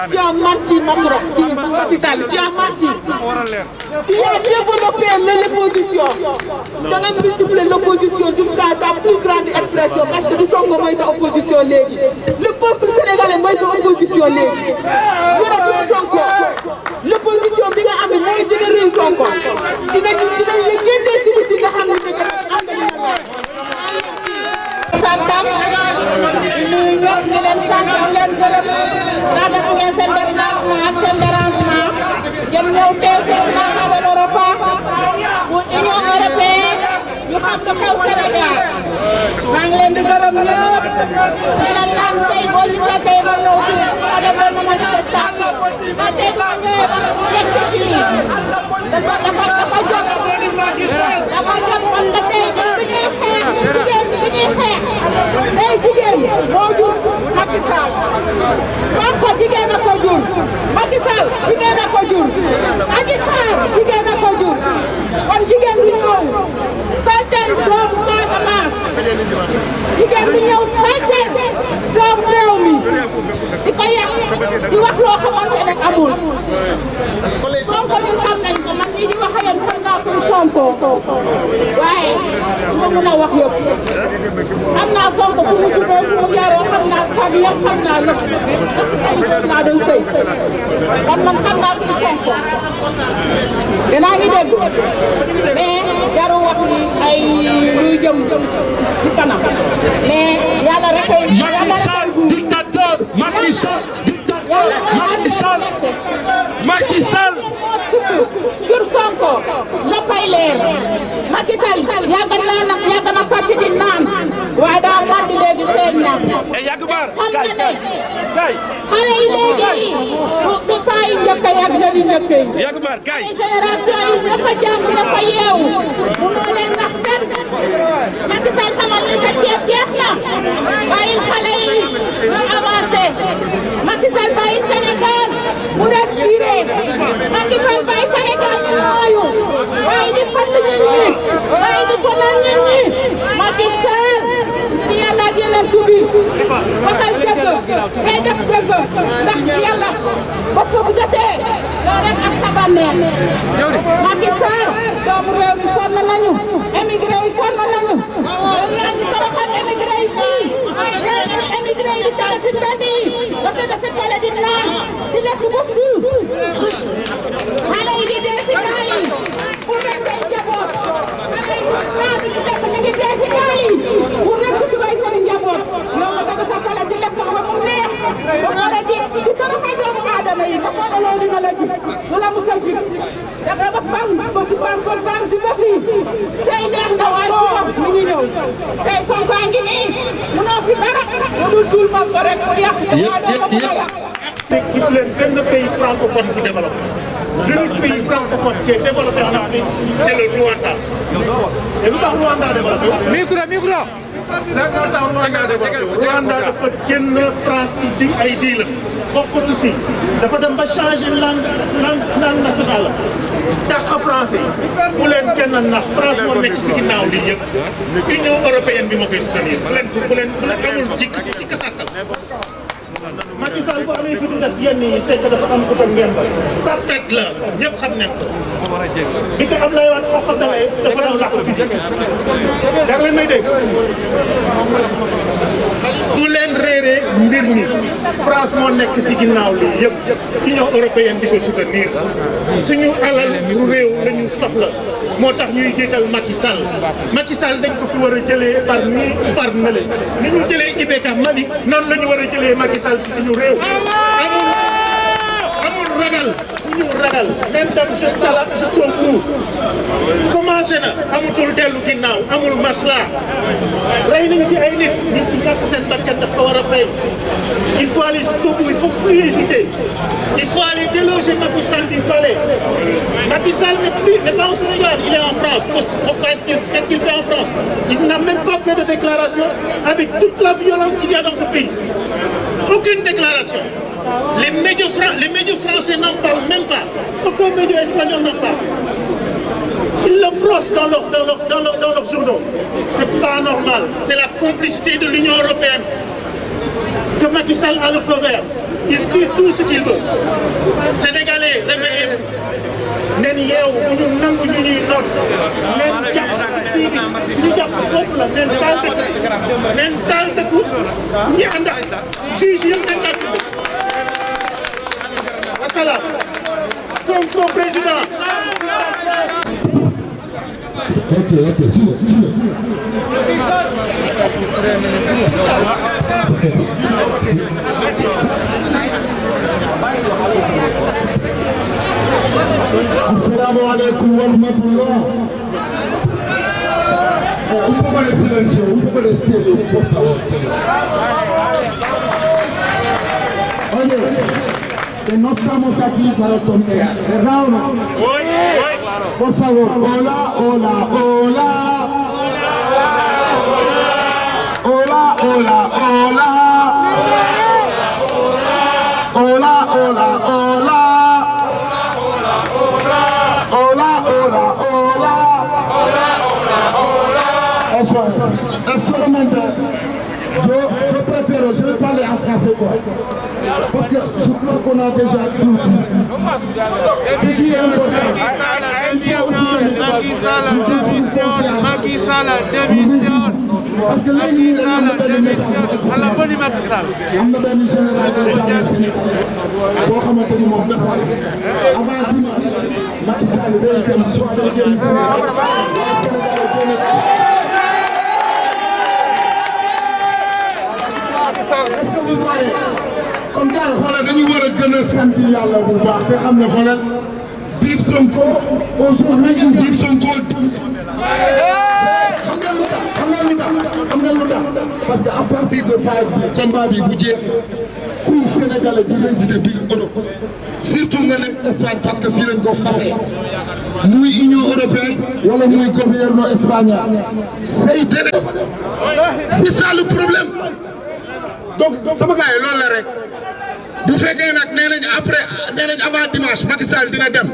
Tu as menti Macron, Macky Sall, tu as menti. Tu as développé l'opposition. Da nga multiplier l'opposition jusqu'à sa plus grande expression parce que du Sonko mooy sa opposition léegi. Le peuple sénégalais mooy sa opposition léegi. Yoratu Sonko l'opposition bi nga am mooy gën a rëy Sonko dinañu la génnee si nga xam ne dëgg ànd na santam ñu ñëpp ñu leen sant ñu leen gërëm ndax def ngeen seen déplacement ak seen dérangement jëm ñëw teew seen place de l'Europe pour Union européenne ñu xam ko xew Sénégal maa ngi leen di gërëm ñëpp di leen naan tey boo gisee tey ma ñëw fii ma defoon na manifestation ma tey ma ñëwee ba yegg si fii dafa jot parce que tey bi ñuy xeex jigéen ñi bi ñuy xeex tey jigéen moo jur Macky Sall Sonko jigéen a ko jur Macky Sall jigéen a ko jur Adji Sarr jigéen a ko jur kon jigéen bi ñëw centaine doomu Casamance jigéen bi ñëw centaine doomu réew mi di ko yàq di wax loo xamante ne amul Sonko ñun xam nañ ko man mii di wax ak yéen xam naa koy Sonko waaye ma mën a wax yëpp xam naa Sonko fu mu juddoo fu mu yaroo xam naa fan yëpp xam naa lépp maa doon sëy kon man xam naa koy Sonko danaa ngi dégg mais jarul wax ni ay luy jëm ci kanam mais yàlla rek ay Macky Sall dictateur Macky Sall dictateur Macky Sall Macky Sall ngir Sonko léppay leer Macky Sall yàgg na fàcc di naan waaye daa màndi léegi feeñ na xam na ne xale yi léegi du paa yi njëkk yi ak jeunes yi njëkk yi génération yi dafa jàng dafa yeewu munoo leen ndax fenn Macky Sall xamal ni sa ceeb jeex na bàyyil xale yi ñu avancé Macky Sall bàyyi Sénégal mu respiré Macky Sall bàyyi Sénégal ñu nooyu waaye di fàtt nit ñi waaye di sonal nit ñi Macky Sall di yàlla ak yeneen tubi waxal dëgg ngay def dëgg ndax yàlla bés bu jotee loo rek ak sa bàmmeel Macky Sall doomu réew mi sonn nañu émigré yi sonn nañu yow yaa ngi toroxal émigré yi fii yaa ngi émigré yi di tala si mbedd yi ba tëdd si tole di naan di lekk ba fii xale yi di dee si gaal yi pour rek seen njaboot xale yi naa bi ñu lekk ñu ngi dee si gaal yi pour rek su tubay seen njaboot yow nga danga sa tole di lekk ba mu neex ba pare di toroxal doomu aadama yi nga foog loolu dina la ji lu la musal ji da nga ba fan ba si ban ba fan si ba fii tey dem nga waaye su wax mi ngi ñëw tey Sonko a ngi nii munoo fi dara mu dul dul moom ko rek mu yàq gis leen benn pays francophone bu développé l'unique pays francophone qui est développé en Afrique c'est le Rwanda. et lu tax Rwanda développé micro la moo tax Rwanda développé Rwanda dafa génn France si di ay diila bokkatu si dafa dem ba changer langue nationale dàq français bu leen kenn nax France moo nekk ci ginnaaw lii yëpp Union européenne bi moo koy soutenir bu leen amul ci kasàkkal Macky Sall bu amee fi du def yenn yi c'est que dafa am ku ko ngeen ba tapet la ñëpp xam nañ ko bi ko Abdoulaye Wade xoxatalee dafa daw làq bi da leen may dégg du leen réeree mbir mi France moo nekk ci ginnaaw lii yëpp Union européenne di ko soutenir suñu alal bu réew la ñu soxla moo tax ñuy jiital Macky Sall dañ ko fi war a jëlee par nii par nële ni ñu jëlee IBK Mali noonu la ñu war a jëlee Macky Sall ci suñu réew amul ragal suñu ragal nen dem jusqu'au bout commencé na amutul dellu ginnaaw amul masla rey nañu ci ay nit ñi ci ñàkk seen bakkan daf ko war a fay il faut aller jusqu'au bout il faut plus hésiter il faut aller déloger Macky Sall du palais Macky Sall n'est pas au Sénégal il est en France pourquoi qu'est-ce qu'il fait en France il n'a même pas fait de déclaration avec toute la violence qu'il y a dans ce pays aucune déclaration les médias français n'en parlent même pas aucun média espagnol n'en parle il tous dans leurs journaux. C'est pas normal. C'est la complicité de l'Union européenne. Que Macky Sall a le feu vert. Il fait tout ce qu'il veut. Sénégalais, réveillez-vous. nen yeewu bu ñu nangu ñu ñuy noot nen jàpp kii bi ñu jàpp foofu la nen taal dëkku ñi ànd ak kii bi yëpp nen dëkk wasalaam Sonko président. Assalamu alaikum wa rahmatullah. Un poco de silencio, un poco de estéreo, por favor. Oye, que no estamos aquí para tontear, ¿verdad o no? Por favor, hola, hola, hola. Hola, hola, hola. Hola, hola, hola. Hola, hola, hola. Eso es. Es solamente. Yo préfère, je vais parler en français quoi. Parce que je crois qu'on a déjà tout dit. Ce qui est important. Macky Sall démissionne. Parce que là, il y a la bonne Macky Sall. am na benn génération sénégalais boo xamante ni moom dafa avant dimanche Macky Sall day dem soit day dem Sénégal est-ce que vous voyez comme daal xoolal dañu war a gën a sant yàlla bu baax te xam ne xoolal vive Sonko aujourd'hui vive Sonko. xam nga lu tax parce que à partir de phase bi combat bi bu jeexee kuy Sénégalais di résider biir Europe surtout nga nekk Espagne parce que fii lañ ko fase muy Union européenne wala muy gouvernement espagnol say tere c'est ça le problème donc sama gars yi loolu la rek bu fekkee nag nee nañ après nee nañ avant dimanche Macky Sall dina dem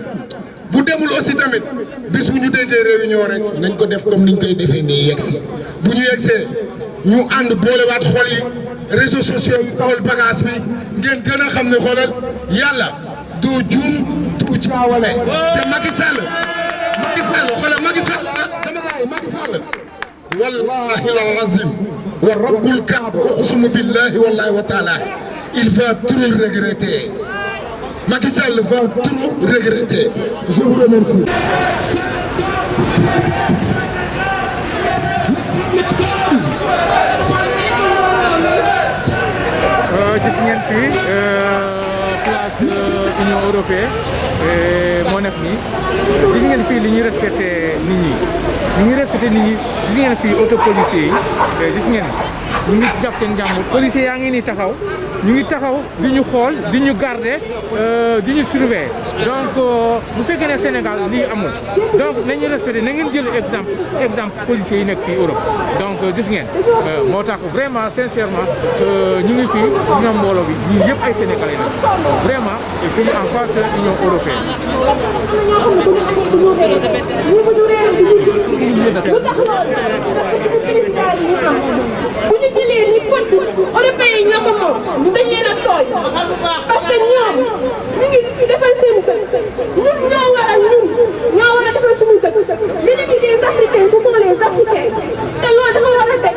bu demul aussi tamit bis bu ñu déggee réunion rek nañ ko def comme niñ koy defee nii yegsi bu ñu yegsee ñu ànd boolewaat xol yi réseaux sociaux yi tawal bagage bi ngeen gën a xam ne xoolal yàlla du juum du caawale te Macky Sall xoolal Macky Sall sama gars yi Macky Sall wallahi al-azim wa rabbul kaaba uqsimu billahi wallahi wa taala il va trop regretter. Macky Sall va trop regretter. Je vous remercie. gis ngeen fii place Union européenne moo nekk nii gis ngeen fii li ñuy respecté nit ñi gis ngeen fii auto policiers yi gis ngeen ñu ngi jàpp seen jàmbur policiers yaa ngi nii taxaw ñu ngi taxaw di ñu xool di ñu garder di ñu surveiller donc bu fekkee ne Sénégal lii amul donc nañu respecté na ngeen jël exemple policiers yi nekk fii Europe donc gis ngeen moo tax vraiment sincèrement ñu ngi fii gis nga mbooloo bi ñun yëpp ay Sénégalais la vraiment et puis en face Union européenne. bu ñu jëlee ni code européen yi ñoo ko moom dañ leen a tooñ parce que ñoom ñu ngi defal seen dëkk ñun ñoo war a defal suñu dëkk l'ennemi des Africains ce sont les Africains te loolu dafa war a teg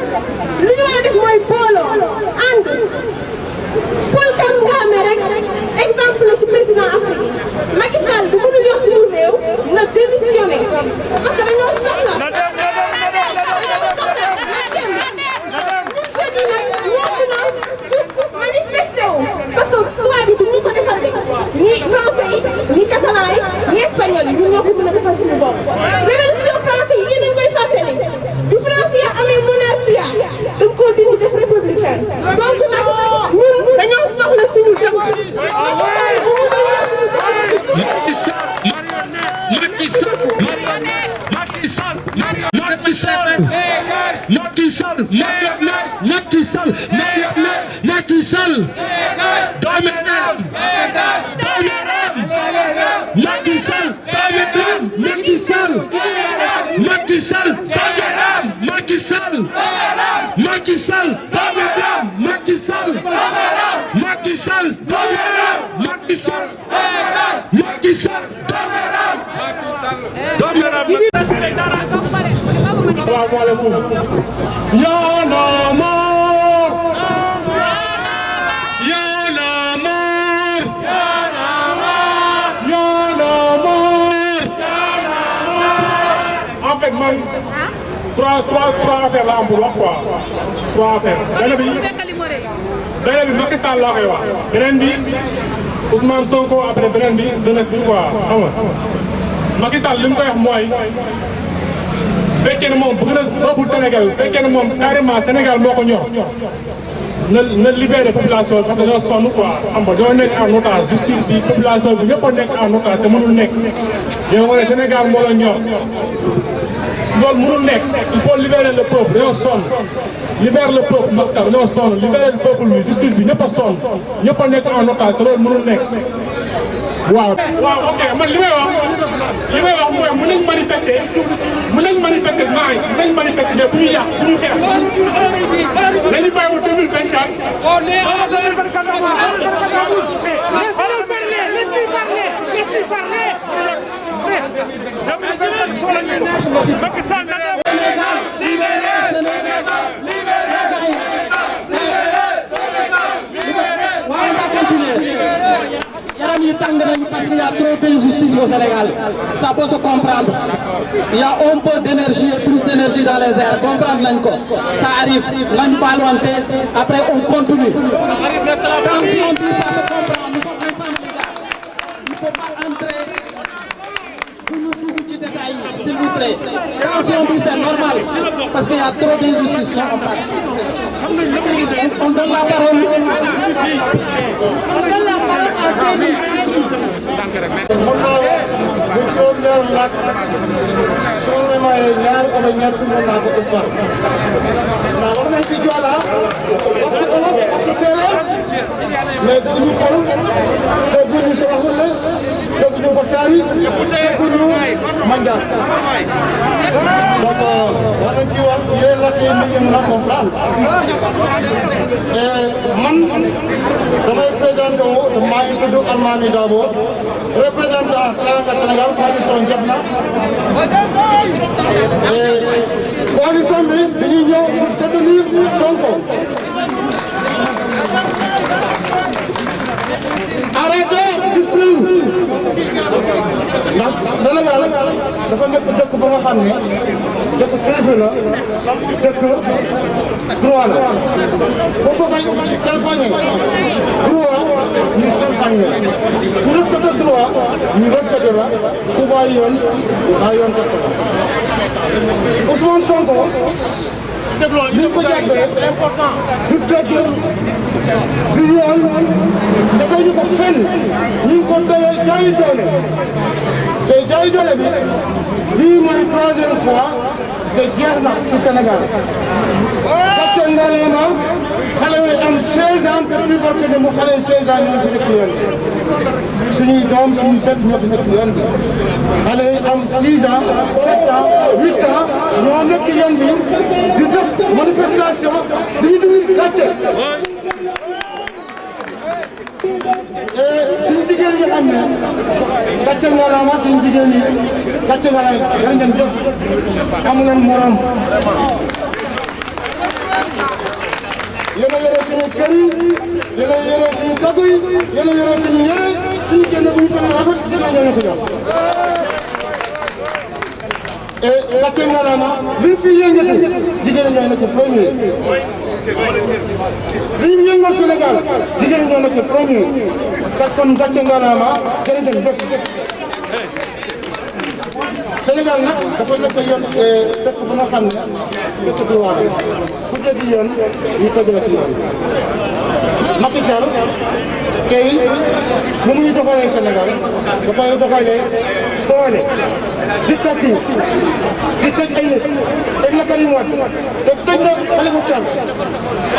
li ñu war a def mooy booloo ànd Paul Kagame rek exemple la ci président Afrique Macky Sall bu mënul yor suñu réew na démissionné parce que dañoo soxla parce que tubaab bi duñu ko defal de ñi français yi ñi catalan yi ñi espagnol yi ñun ñoo ko mën a defal suñu bopp révolution français yi yéen a ngi koy fàttali bi français amee monarchie dañ koo dindi def républicain donc nag ñun dañoo soxla suñu dëkk Macky Sall Macky Sall salaamaaleykum. Y'en a marre. Y'en a marre. Y'en a marre. En fait man trois affaires la am pour wax quoi. Trois affaires. beneen bi Macky Sall laa koy wax. beneen bi Ousmane Sonko après beneen bi jeunesse bi quoi xam nga. Macky Sall li mu koy wax mooy fekkee ne moom bëgg na boppul Sénégal fekkee ne moom carrément Sénégal moo ko ñor na libéré population parce que dañoo sonn quoi xam nga dañoo nekk en otage justice bi population bi ñëpp a nekk en otage te mënul nekk yow nga ne Sénégal moo la ñor loolu mënul nekk il faut libérer le peuple dañoo sonn libère le peuple Macky Sall dañoo sonn libérer le peuple bi justice bi ñëpp a sonn ñëpp a nekk en otage te loolu mënul nekk. waaw ok man li may wax mooy mën nañ manifester naaj mën nañ manifester mais bu ñu yàq bu ñu xeex nañu bàyyi ba 2024. on est à l'heure 24. yaram yi tàng nañu parce qu'il y a trop d'injustice au Sénégal. Ça peut se comprendre. Il y a un peu d'énergie et plus d'énergie dans les airs. Comprendre nañ ko. Ça arrive. Nañ baaluwante. Après on continue. Tension bi ça se comprend. Nous sommes ensemble les gars. Il ne faut pas entrer pour nous dugg ci détails yi s'il vous plaît. Tension bi c'est normal parce qu'il y a trop d'injustice là en face. On donne la parole. mën naa wax bu juróom-ñaar laaj su ma mayee ñaar wala ñett mën naa ko ëppal ndax wax nañ fi Joola wax fi olof wax fi séeréer mais dégguñu Pël dégguñu Saraxule dégguñu Basaari dégguñu Manjaan donc war nañ ci wax yeneen làkk yi nit ñi mën a comprendre man damay présenté wu te maa ngi tudd Almami Dabo représentant Teranga Sénégal coalition Jotna coalition bi dañuy ñëw pour soutenir Sonko arrêté discipline ndax Sénégal dafa nekk dëkk ba nga xam ne dëkk kilifa la dëkk droit la boo ko koy salfañe droit ñu salfañe ñu respecté droit ñu respecté la ku bàyyi yoon daa yoon teg la Ousmane Sonko li ñu ko jàppee c'est important du dëgg du yoon te tey ñu ko fenn ñu ngi ko teye jaayi doole te jaayi doole bi lii mooy troisième fois te jeex na ci Sénégal gàcce ngaleema xale yi am 16 ans te plus que ne mu xale 16 ans ñu ngi fi nekk yoon suñuy doom suñu set ñoo fi nekk yoon bi xale yi am 6 ans 7 ans 8 ans ñoo nekk yoon bi di def manifestation dañuy dugg gàcce suñu jigéen ñi xam ne gàcce ngalaama suñu jigéen ñi gàcce ngalaama yàlla ngeen jëf amu leen morom yéen a yore suñu kër yi yéen a yore suñu togg yi yéen a yore suñu yére suñu génn bu ñu seen rafet jël nañu ko jox et gàcce ngalaama luñ fi yëngati jigéen ñoo nekk premier li ñu yëngal Sénégal jigéen ñoo nekk premier kat kon gàcce ngalaama jërëjëf jëf Sénégal nag dafa nekk yoon dëkk bu nga xam ne dëkk droit la ku jéggi yoon ñu tëgg la ci yoon Macky Sall tey lu muy doxalee Sénégal da koy doxalee doole dictature di tëj ay nit tëj na Karim Wade te tëj na Khalifa Sall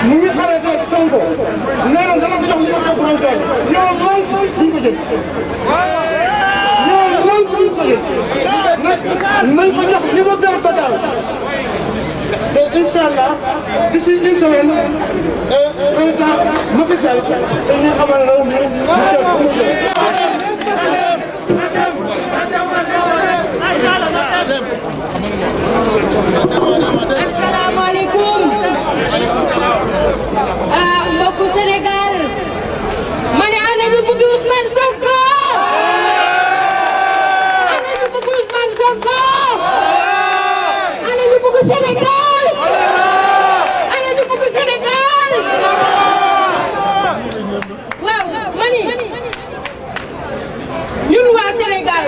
mu ngi arrêté Sonko nee na dana ko jox liberté provisoire ñoo lank duñ ko jël ñoo lank duñ ko jël nañ ko jox liberté totale te incha allah d'ici une semaine président Macky Sall dañuy xamal réew mi monsieur fu mu jëm Sénégal ana ñu bëgg Sénégal waaw mani ñun waa Sénégal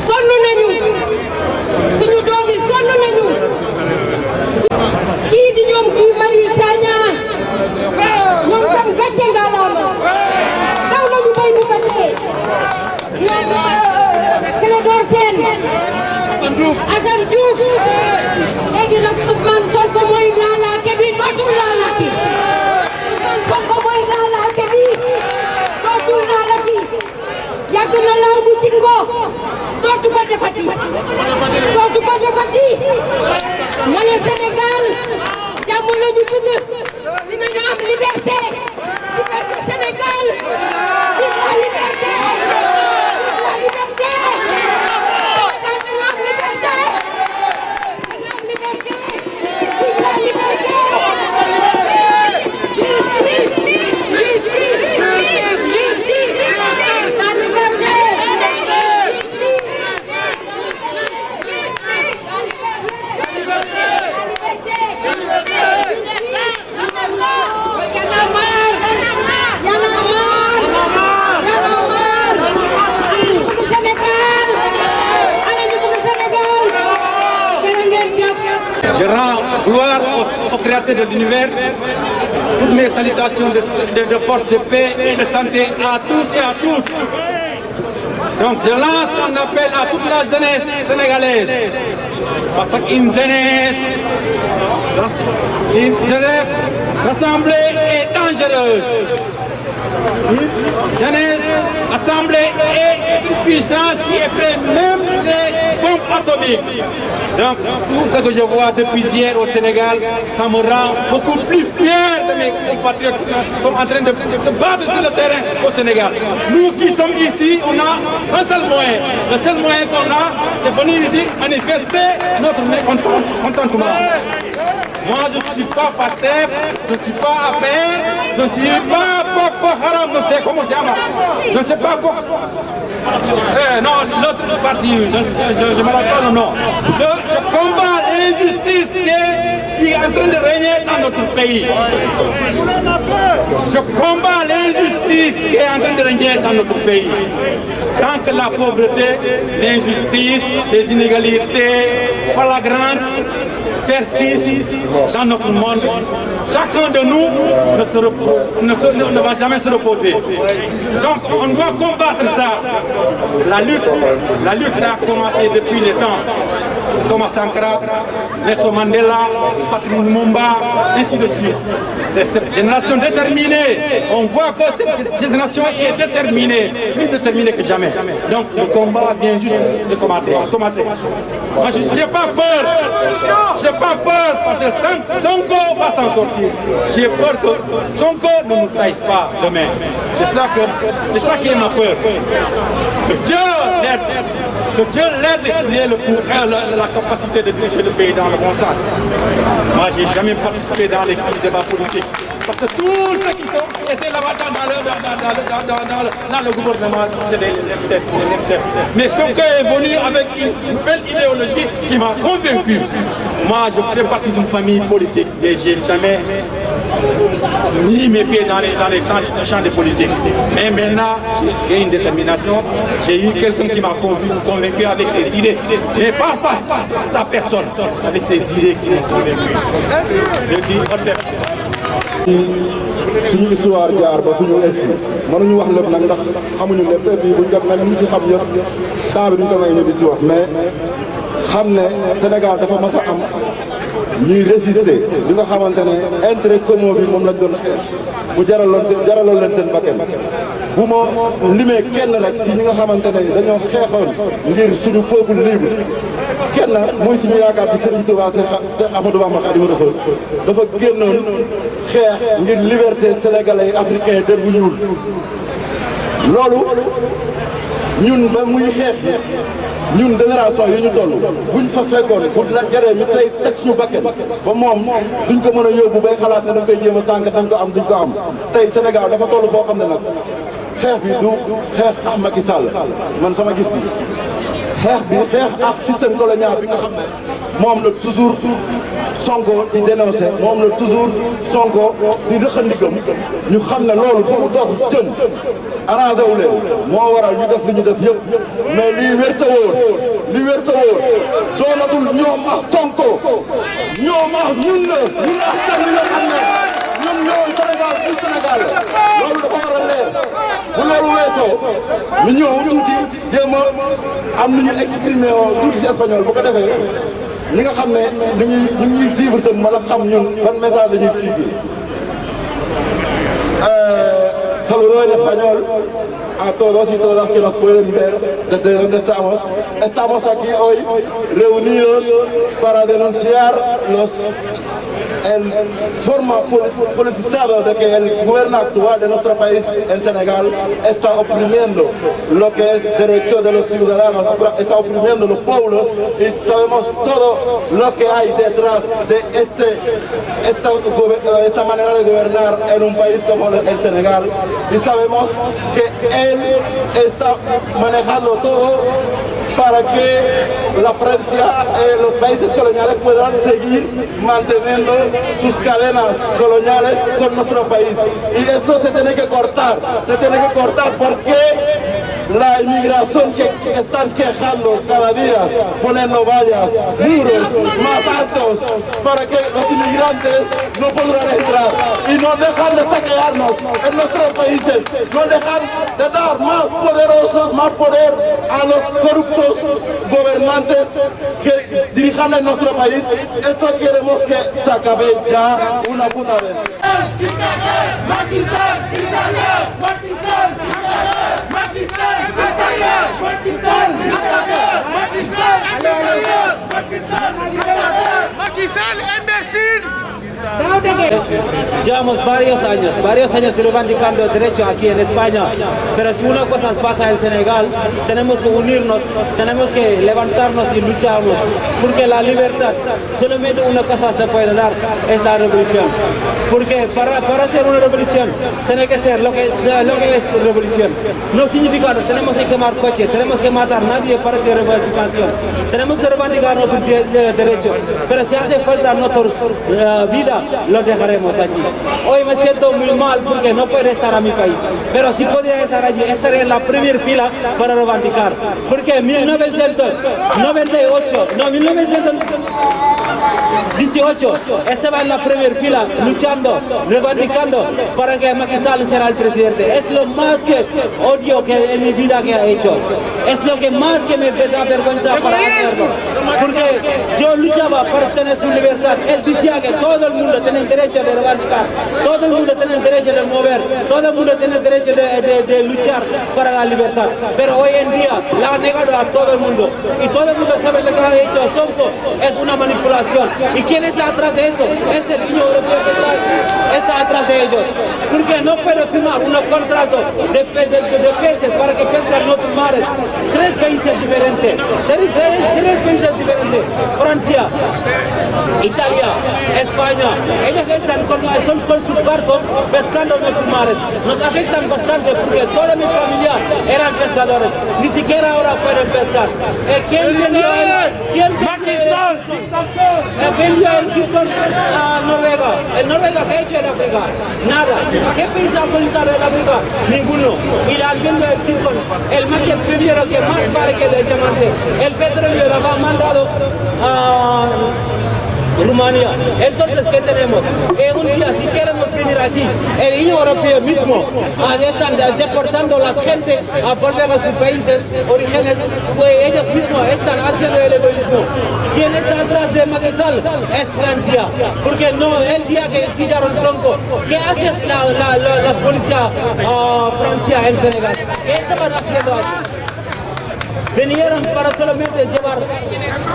sonn nañu suñu doom yi sonn nañu kii di ñoom kii Marius Sagna ñoom tam gàcce ngalaama daw nañu bay bu ko dee ñoom Clédor Sène Assane Diouf léegi nag Ousmane Sonko mooy laalaake bi dootul laalaati Ousmane Sonko mooy laalaake bi dootul laalaati yàgg na laal bu ci ngoo dootu ko defati ma ne Sénégal jàmm la ñu bëgg dinañu am liberté Sénégal vive la liberté Je rends gloire au Créateur de l'univers, toutes mes salutations de force, de paix et de santé à tous et à toutes. Donc je lance un appel à toute la jeunesse sénégalaise, parce qu'une jeunesse rassemblée est dangereuse. Une jeunesse assemblée est une puissance qui effraie même les bombes atomiques. Donc tout ce que je vois depuis hier au Sénégal, ça me rend beaucoup plus fier de mes compatriotes qui sont en train de se battre sur le terrain au Sénégal. Nous qui sommes ici, on a un seul moyen. Le seul moyen qu'on a, c'est venir ici manifester notre mécontentement. Moi, je ne suis pas Pastef, je ne suis pas APR, je ne suis pas Boko Haram, je sais comment c'est. Je ne sais pas Boko non, l'autre parti, je me rappelle le nom. Je combats l'injustice qui est en train de régner dans notre pays. Je combats l'injustice qui est en train de régner dans notre pays. Tant que la pauvreté, l'injustice, les inégalités flagrantes persistent dans notre monde, chacun de nous ne va jamais se reposer. Donc on doit combattre ça. La lutte, ça a commencé depuis les temps. Thomas Sankara, Nelson Mandela, Patrick Lumumba, ainsi de suite. C'est cette génération déterminée. On voit que cette génération est déterminée, plus déterminée que jamais. Donc le combat vient juste de commencer. Moi je n'ai pas peur. J'ai pas peur parce que Sonko va s'en sortir. J'ai peur que Sonko ne nous trahisse pas demain. C'est ça qui est ma peur. Que Dieu l'aide. Que Dieu l'aide et qu'il ait la capacité de diriger le pays dans le bon sens. Moi, je n'ai jamais participé dans les débats politiques. Parce que tous ceux qui étaient là-bas dans le gouvernement, c'est des têtes. Mais Sonko est venu avec une nouvelle idéologie qui m'a convaincu. Moi, je fais partie d'une famille politique et je n'ai jamais mis mes pieds dans les champs de politique. Mais maintenant, j'ai une détermination. J'ai eu quelqu'un qui m'a convaincu avec ses idées. Mais pas sa personne, avec ses idées qui m'ont convaincu. Je dis suñu histoire jaar ba fu ñu egsi mënuñu wax lépp nag ndax xamuñu lépp te bii buñ ko mel ñu si xam yëpp temps bi duñ ko may ñu di ci wax mais xam ne Sénégal dafa mas a am ñuy résister li nga xamante ne intérêt commun bi moom lañ doon xeex mu jaraloon leen seen bakkan bu ma limee kenn rek si ñi nga xamante ne dañoo xeexoon ngir suñu peuple libre kenn mooy suñu yaakaar bi Serigne Touba Cheikh Ahmadou Bamba Khadimou Rassoul dafa génnoon xeex ngir liberté sénégalais africain der bu ñuul loolu ñun ba muy xeex ñun génération yi ñu toll buñ fa fekkoon bu la jaree ñu tey teg suñu bakkan ba moom duñ ko mën a yóbbu bay xalaat ne dañ koy jéem a sànq dañ ko am duñ ko am tey Sénégal dafa toll foo xam ne nag xeex bi du xeex ak Macky Sall man sama gis-gis xeex bi xeex ak système colonial bi nga xam ne moom la toujours Sonko di dénoncer moom la toujours Sonko di rëxandigam ñu xam ne loolu fa mu dox jëm arrangé wu leen moo waral ñu def li ñu def yëpp mais lii wér te wóor li wér te wóor doonatul ñoom ak Sonko ñoom ak ñun la ñun ak kan nga xam ne ñun ñooy Sénégal fii Sénégal loolu dafa war a leer bu loolu weesoo ñu ñëw tuuti jéem a am lu ñu exprimé tuuti si espagnol bu ko defee ñi nga xam ne ñu ngi suivre tam mën a xam ñun ban message la ñuy suivre. Saludo en español a todos y todas que nos pueden ver desde donde estamos. Estamos aquí hoy reunidos para denunciar el forma politizada de que el gobierno actual de nuestro país en Senegal está oprimiendo lo que es derecho de los ciudadanos, está oprimiendo los pueblos y sabemos todo lo que hay detrás de esta manera de gobernar en un país como el Senegal y sabemos que él está manejando todo para que la Francia, los países coloniales puedan seguir manteniendo sus cadenas coloniales con nuestro país. Y eso se tiene que cortar porque la inmigración que están quejando cada día, poniendo vallas, muros más altos para que los inmigrantes no podrán entrar y no dejan de saquearnos en nuestros países, no dejan de dar más poder a los corruptos gobernantes que dirijan en nuestro país. Eso queremos que se acabe ya una puta vez. Llevamos varios años reivindicando el derecho aquí en España, pero si una cosa pasa en Senegal, tenemos que unirnos, tenemos que levantarnos y lucharnos, porque la libertad, solamente una cosa se puede dar, es la revolución. Porque para hacer una revolución, tiene que ser lo que es revolución. No significa que tenemos que quemar coches, tenemos que matar a nadie para hacer reivindicación. Tenemos que reivindicar nuestros derechos, pero si hace falta nuestra vida, lo dejaremos aquí. Hoy me siento muy mal porque no puedo estar a mi país, pero si podría estar allí, estaré en la primera fila para reivindicar, porque en 1918 estaba en la primera fila luchando, reivindicando para que Macky Sall será el presidente. Es lo más que odio que en mi vida que ha hecho. Es lo que más que me da vergüenza para hacerlo. Porque yo luchaba para tener su libertad. Él decía que todo el mundo tiene derecho de reivindicar, todo el mundo tiene derecho de mover, todo el mundo tiene derecho de luchar para la libertad. Pero hoy en día la ha negado a todo el mundo. Y todo el mundo sabe lo que ha hecho Sonko. Es una manipulación. ¿Y quién está atrás de eso? Es el niño europeo que está atrás de ellos. Porque no puedo firmar un contrato de peces para que pescan en otros mares. Tres países diferentes. Francia, Italia, España. Ellos están con sus barcos pescando en otros mares. Nos afectan bastante porque toda mi familia eran pescadores. Ni siquiera ahora pueden pescar. ¿Quién vendió el circo a Noruega? ¿El Noruega qué ha hecho en África? Nada. ¿Qué piensa colonizar en África? Ninguno. Y le han vendido el circo. El Macky, el primero que más vale que el diamante. El petróleo lo ha mandado a Rumania. Entonces, ¿qué tenemos? Un día, si queremos venir aquí, el Unión Europea mismo están deportando a la gente a volver a sus países orígenes, pues ellos mismos están haciendo el egoísmo. ¿Quién está atrás de Macky Sall? Es Francia. Porque no, el día que pillaron Sonko, ¿qué hace la policía Francia en Senegal? ¿Qué estaban haciendo aquí? Vinieron para solamente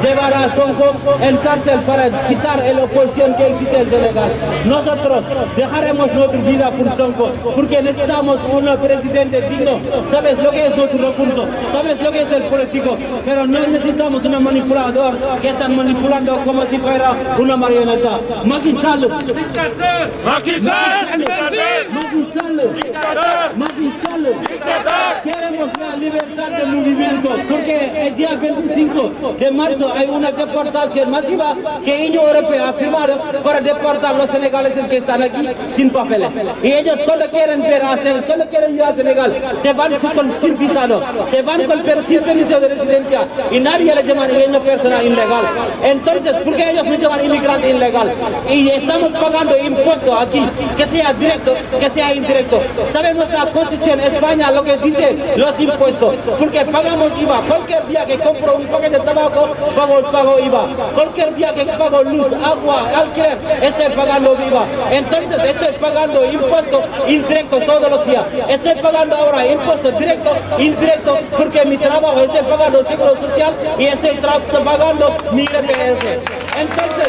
llevar a Sonko en cárcel para quitar la oposición que existe en Senegal. Nosotros dejaremos nuestra vida por Sonko porque necesitamos un presidente digno. ¿Sabes lo que es nuestro recurso? ¿Sabes lo que es el político? Pero no necesitamos un manipulador que están manipulando como si fuera una marioneta. Macky Sall. Macky Sall. Macky Sall. Macky Sall, queremos la libertad de movimiento, porque el día 25 de marzo hay una deportación masiva que la Unión Europea ha firmado para deportar a los senegaleses que están aquí sin papeles. Y ellos solo quieren ir a Senegal, se van sin visado, se van sin permiso de residencia y nadie les llama una persona ilegal. Entonces, ¿por qué ellos no llaman inmigrante ilegal? Y estamos pagando impuestos aquí, que sea directo, que sea indirecto. Sabemos la Constitución de España lo que dice los impuestos, porque pagamos IVA. Cualquier día que compro un paquete de tabaco, pago IVA. Cualquier día que pago luz, agua, alquiler, estoy pagando IVA. Entonces estoy pagando impuestos indirectos todos los días. Estoy pagando ahora impuestos directos, indirectos, porque mi trabajo estoy pagando seguro social y estoy pagando mi IRPF. Entonces,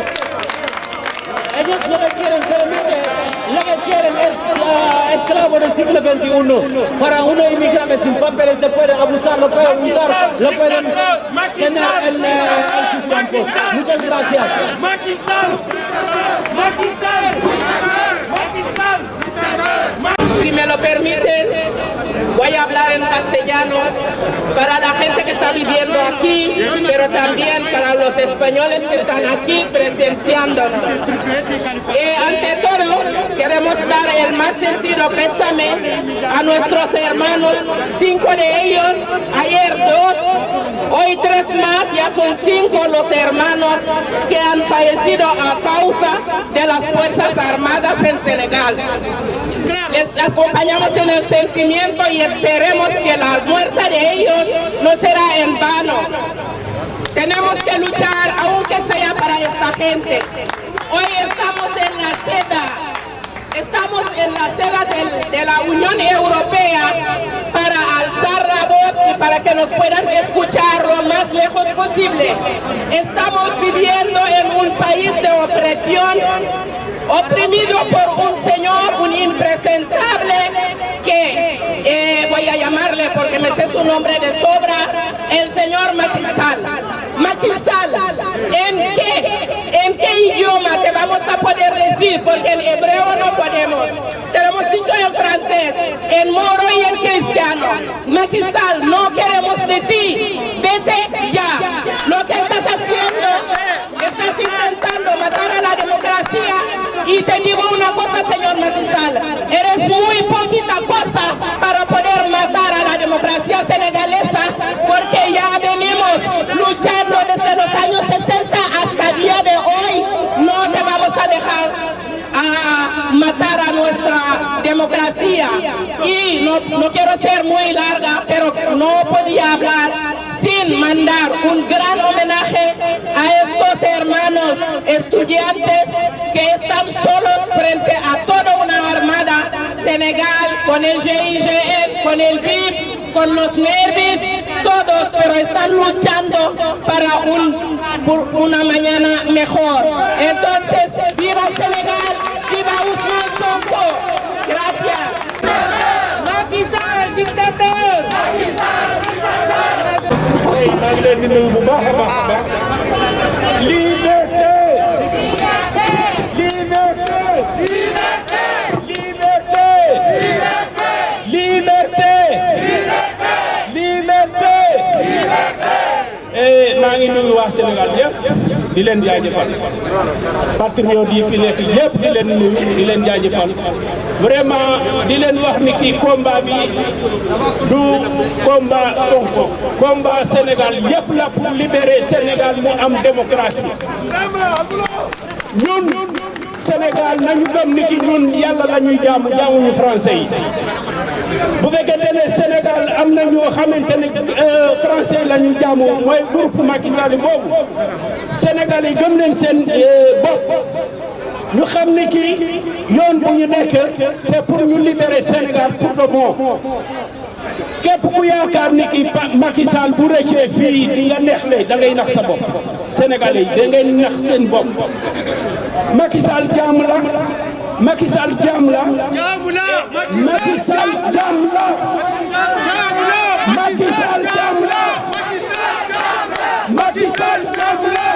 ellos lo que quieren solamente, lo que quieren es esclavo del siglo XXI. Para unos inmigrantes sin papeles se pueden abusar, lo pueden usar, lo pueden tener en sus campos. Muchas gracias. Macky Sall. Macky Sall. Macky Sall. Si me lo permiten, voy a hablar en castellano para la gente que está viviendo aquí, pero también para los españoles que están aquí presenciándonos. Ante todo, queremos dar el más sentido pésame a nuestros hermanos, 5 de ellos, ayer 2, hoy 3 más, ya son 5 los hermanos que han fallecido a causa de las Fuerzas Armadas en Senegal. Les acompañamos en el sentimiento y esperemos que la muerte de ellos no será en vano. Tenemos que luchar, aunque sea para esta gente. Hoy estamos en la sede de la Unión Europea para alzar la voz y para que nos puedan escuchar lo más lejos posible. Estamos viviendo en un país de opresión, oprimido por un señor, un impresentable, que voy a llamarle porque me sé su nombre de sobra, el señor Macky Sall. Macky Sall, ¿en qué idioma te vamos a poder decir? Porque en hebreo no podemos. Te lo hemos dicho en francés, en moro y en cristiano. Macky Sall, no queremos de ti. Vete ya. Lo que estás haciendo, estás intentando matar a la democracia. Y te digo una cosa, señor Macky Sall, eres muy poquita cosa para poder matar a la democracia senegalesa, porque ya venimos luchando desde los años 60 hasta el día de hoy. No te vamos a dejar matar a nuestra democracia. Y no quiero ser muy larga, pero no podía hablar sin mandar un gran homenaje a estos hermanos estudiantes que están solos frente a toda una armada Senegal, con el GIGN, con el BIP, con los nervis, todos, pero están luchando por una mañana mejor. Entonces, ¡viva Senegal! ¡Viva Ousmane Sonko! Gracias. Macky Sall, dictateur. Macky Sall, dictateur. maa ngi leen di nuyu bu baax a baax. Liberté. Liberté. Liberté. Liberté. Liberté. Maa ngi nuyu waa Sénégal yëpp di leen jaajëfal patriote yi fi nekk yëpp di leen nuyu di leen jaajëfal vraiment di leen wax ni kii combat bi du combat Sonko, combat Sénégal yëpp la pour libérer Sénégal mu am démocratie. ñun Sénégal nañu gëm ni ki ñun yàlla la ñuy jaamuñu français yi. bu fekkente ne Sénégal am na ñoo xamante ne français la ñu jaamu mooy groupe Macky Sall boobu Sénégal yi gëm leen seen bopp ñu xam ni kii yoon bu ñu nekk c'est pour ñu libérer Sénégal pour de bon. képp ku yaakaar ni ki Macky Sall bu rëccee fii di nga neexle da ngay nax sa bopp Sénégalais yi da ngay nax seen bopp. Macky Sall jaam la. Macky Sall jaam la. Macky Sall jaam la. Macky Sall jaam la. Macky Sall jaam la.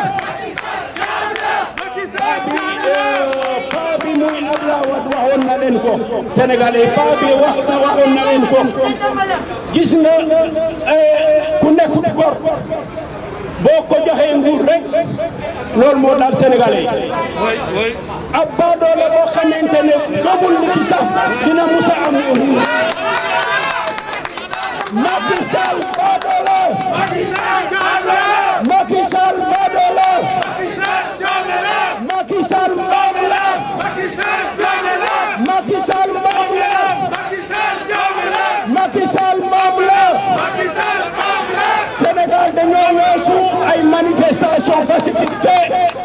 paa bi muy Abdoulaye Wade waxoon na leen ko sénégalais pas bi waxoon na leen ko gis nga ku nekk gor boo ko joxee nguur rek loolu moo daal sénégalais yi ab baadoola boo xamante ne gëmul ni ki sax dina musa am nguur Macky Sall baadoola Macky Sall baadoola Macky Sall mbaam la Macky Sall mbaam la Macky Sall mbaam la Sénégal dañoo weesu ay manifestation pacifique te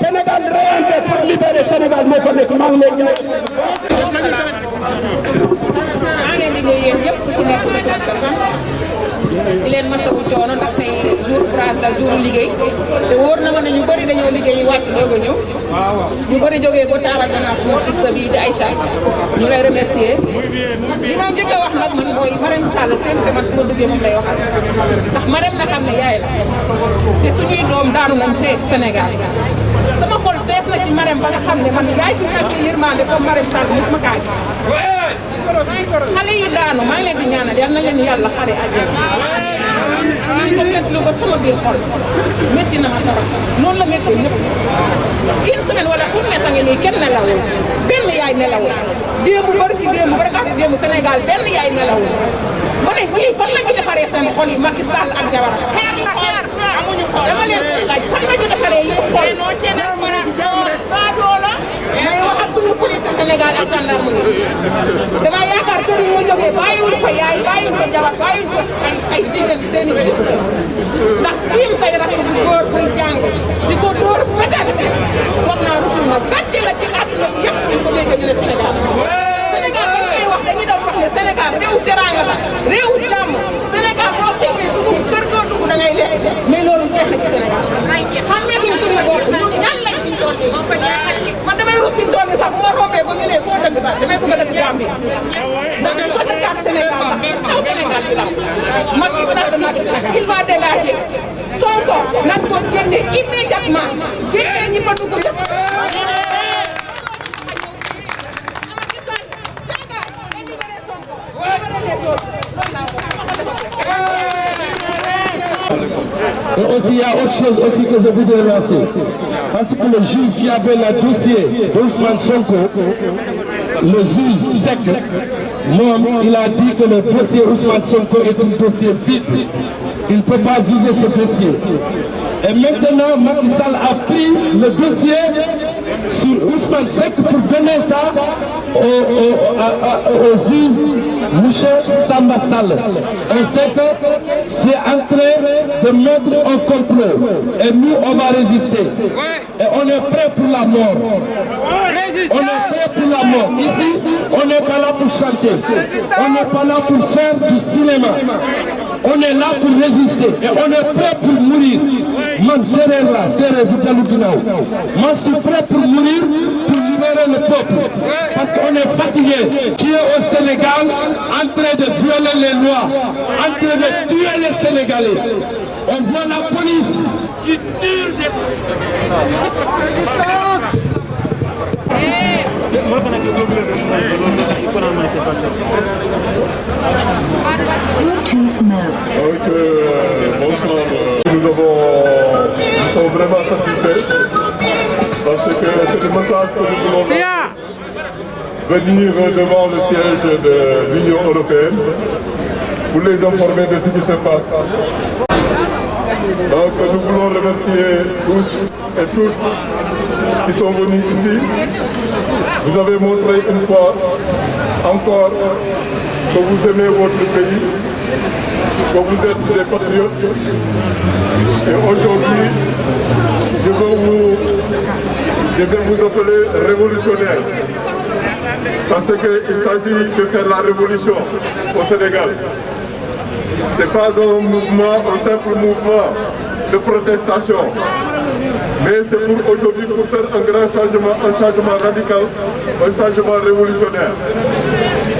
Sénégal reyante pour libérer Sénégal moo fa nekk maa ngi lay jaay. maa ngi leen di nuyu yéen ñëpp ku si nekk sa tur ak sa sant di leen masawu coono ndax tey jour courage la jour liggéey te wóor na ma ne ñu bëri dañoo liggéey wàcc doog a ñëw ñu bëri jógee ba Talla Ganache moom sista bi di Aïcha ñu lay remercier li ma njëkk a wax nag man mooy Marème Sall sempre man su ma duggee moom lay waxal ndax Marème na xam ne yaay la te suñuy doom daanu nañ fee Sénégal sama xol fees na ci Marème ba nga xam ne man yaay ju ñàkk yërmande comme Marème Sall mosuma kaa gis xale yi daanu maa ngi leen di ñaanal yal na leen yàlla xare àjjana maa ngi ko métti lu ba sama biir xol métti na ma dara noonu la métti ñëpp une semaine wala une mes a ngi nii kenn nelawul benn yaay nelawul démb barki démb barkaati démb Sénégal benn yaay nelawul ma ne ñii fan la ñu defaree seen xol yi Macky Sall ak Jawara dama leen koy laaj fan la ñu defaree yi xol may wax ak suñu police Sénégal ak gendarmerie dama yaakaar kër yi ma jógee bàyyiwul fa yaay bàyyiwul fa jabar bàyyiwul fa ay jigéen seen i système ndax tiim say rakk bu góor buy jàng di ko dóor fetal foog naa rusul na gàcce la ci àdduna bi yëpp ñu ko dégg ñu ne Sénégal Sénégal ba ñu koy wax dañuy doon wax ne Sénégal réewu teraanga la réewu jàmm Sénégal boo xiifee dugub kër goo dugg da ngay lekk mais loolu jeex na ci Sénégal xam nga suñu bopp ñun ñan lañ fi doon man damay rus fi mu toll nii sax bu ma rombee ba ñu ne foo dëgg sax damay bëgg a dëgg Gambie ndax dafa dëkkaat Sénégal ndax xaw Sénégal di la Macky Sall il va dégager Sonko nan ko génne immédiatement génne ñi fa dugg yëpp Et aussi, il y a autre chose aussi que je voudrais lancer. Parce que le juge qui avait le dossier d'Ousmane Sonko, le juge sec, il a dit que le dossier Ousmane Sonko est un dossier vide. Il ne peut pas juger ce dossier. Et maintenant, Macky Sall a pris le dossier sur Ousmane Seck pour donner ça au juge Mouché Samba Sall. On sait que c'est en train de mettre un complot. Et nous, on va résister. Et on est prêt pour la mort. On est prêt pour la mort. Ici, on n'est pas là pour chanter. On n'est pas là pour faire du cinéma. On est là pour résister. Et on est prêt pour mourir. Man, serrez là, serrez vous moi, je suis prêt pour mourir, pour libérer le peuple. Parce qu'on est fatigué. Qui est au Sénégal en train de violer les lois, en train de tuer les Sénégalais. On voit la police qui tue des Nous sommes vraiment satisfaits parce que c'est le message que nous voulons venir devant le siège de l'Union européenne pour les informer de ce qui se passe. Donc nous voulons remercier tous et toutes qui sont venus ici. Vous avez montré une fois encore que vous aimez votre pays, que vous êtes des patriotes. Et aujourd'hui, je vais vous appeler révolutionnaire. Parce qu'il s'agit de faire la révolution au Sénégal. Ce n'est pas un mouvement, un simple mouvement de protestation. Mais c'est pour aujourd'hui pour faire un grand changement, un changement radical, un changement révolutionnaire.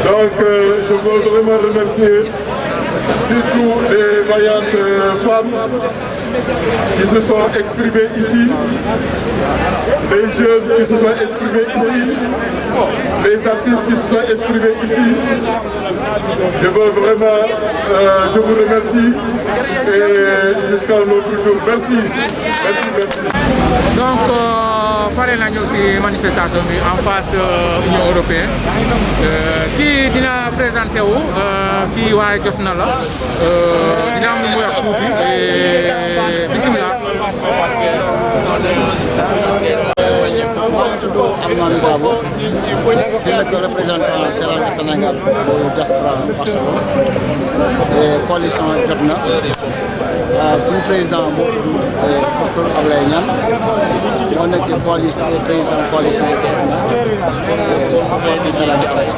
Donc je veux vraiment remercier surtout les vaillantes femmes qui se sont exprimées ici, les jeunes qui se sont exprimés ici, les artistes qui se sont exprimés ici. Je veux vraiment, je vous remercie et jusqu'à un autre jour. Merci. Donc, pare nañu ci manifestation bi en face Union européenne kii dina présenté wu kii waaye jot na la dina am lu mu wax tuuti bismillah. maa ngi tudd Armand Dabo di nekk représentant Teranga Sénégal bu diaspora Barcelone et coalition jot na suñu président moo tudd docteur Ablaye Niane moo nekk président coalition jot na parti Teranga Sénégal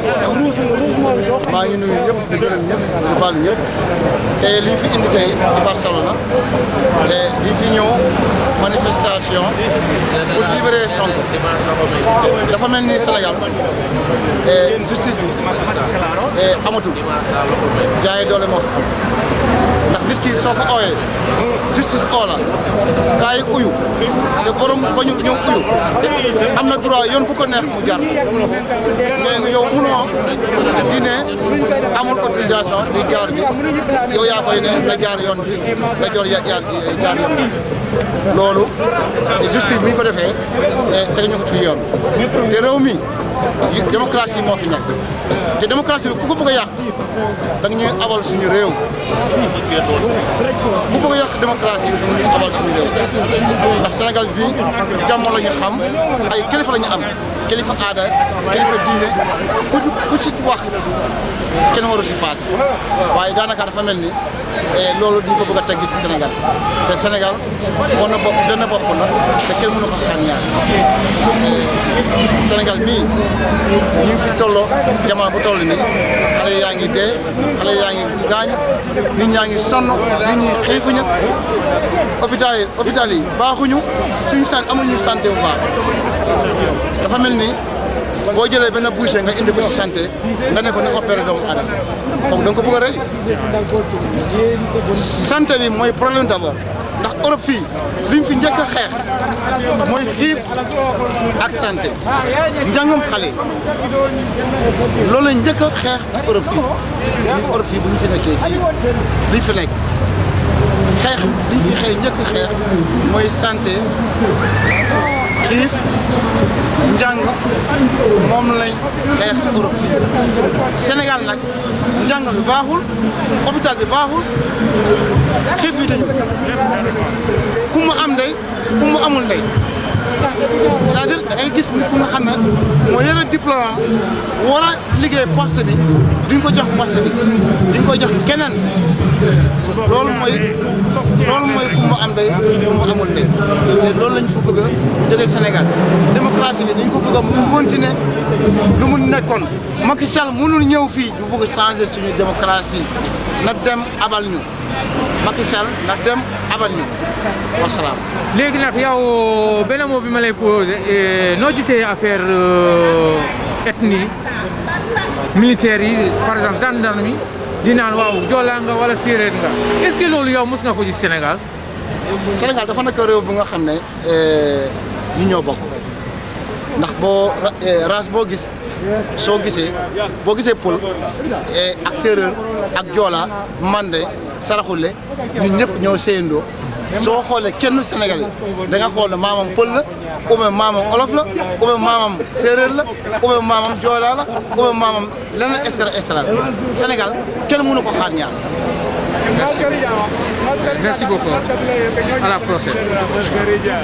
maa ngi nuyu ñëpp di gërëm ñëpp di baalu ñëpp te li ñu fi indi tey ci Barcelone te li fi ñëw manifestation pour libérer Sonko dafa mel ni Sénégal justice bi amatul jaay doole moo fi am ndax nit ki soo ko ooyee justice oo la kaay uyu te borom bañu ñëw uyu am na droit yoon bu ko neex mu jaar mais yow munoo di ne amul autorisation di jaar bi yow yaa koy ne na jaar yoon bi na jaar yoon bi loolu justice bi ñu ko defee teg ñu ko ci yoon te réew mi démocratie moo fi nekk te démocratie bi ku ko bëgg a yàq da nga ñuy abal suñu réew ku bëgg a yàq démocratie bi da nga ñuy abal suñu réew ndax Sénégal fii jàmm la ñu xam ay kilifa la ñu am kilifa aada kilifa diine ku ci wax kenn waru si paase waaye daanaka dafa mel ni loolu di ko bëgg a tegg si Sénégal te Sénégal bon na bopp benn bopp la te kenn mënu ko xaar ñaar Sénégal mii ñu ngi fi tolloo jamono bu toll nii xale yaa ngi dee xale yaa ngi gaañ nit ñaa ngi sonn nit ñi xiifuñu hôpital yi baaxuñu suñu amuñu santé bu baax dafa mel ni boo jëlee benn boucher nga indi ko ci santé nga ne ko ni opéré doomu aadama kooku da nga ko bëgg a rey santé bi mooy problème d'abord ndax Europe fii liñ fi njëkk a xeex mooy xiif ak santé njàngam xale loolu lañ njëkk a xeex ci Europe fii ñun Europe fii bu ñu fi nekkee fii liñ fi nekk xeex liñ fi njëkk a xeex mooy santé xiif njàng moom lañ xeex Europe fii Sénégal nag njàng bi baaxul hôpital bi baaxul xiif yi dañu ku mu am ndey ku mu amul ndey c'est-à-dire da ngay gis nit ku nga xam ne moo yore diplôme war a liggéey poste bi duñ ko jox poste bi duñ ko jox keneen loolu mooy ku mu am ndey ku mu amul ndey te loolu lañ fa bëgg a jógee Sénégal démocratie bi dañ ko bëgg a continuer lu mu nekkoon Macky Sall mënul ñëw fii bu bëgg changer suñu démocratie na dem abal ñu Macky Sall na dem abal ñu wasalaam. léegi nag yow benn mot bi ma lay posé noo gisee affaire ethnie militaire yi par exemple gendarme yi di naan waaw Joola nga wala séeréer nga est-ce que loolu yow mos nga ko gis Sénégal. Sénégal dafa nekk réew bu nga xam ne ñu ñoo bokk ndax boo race boo gis soo gisee boo gisee pël ak séeréer ak Joola Mandé Saraxule ñun ñëpp ñoo séyandoo soo xoolee kenn Sénégalais da nga xool ne maamam pël la ou bien maamam olof la ou bien maamam séeréer la ou bien maamam Joola la ou bien maamam leneen extra Sénégal kenn mënu ko xaar ñaar. Merci beaucoup. À la prochaine.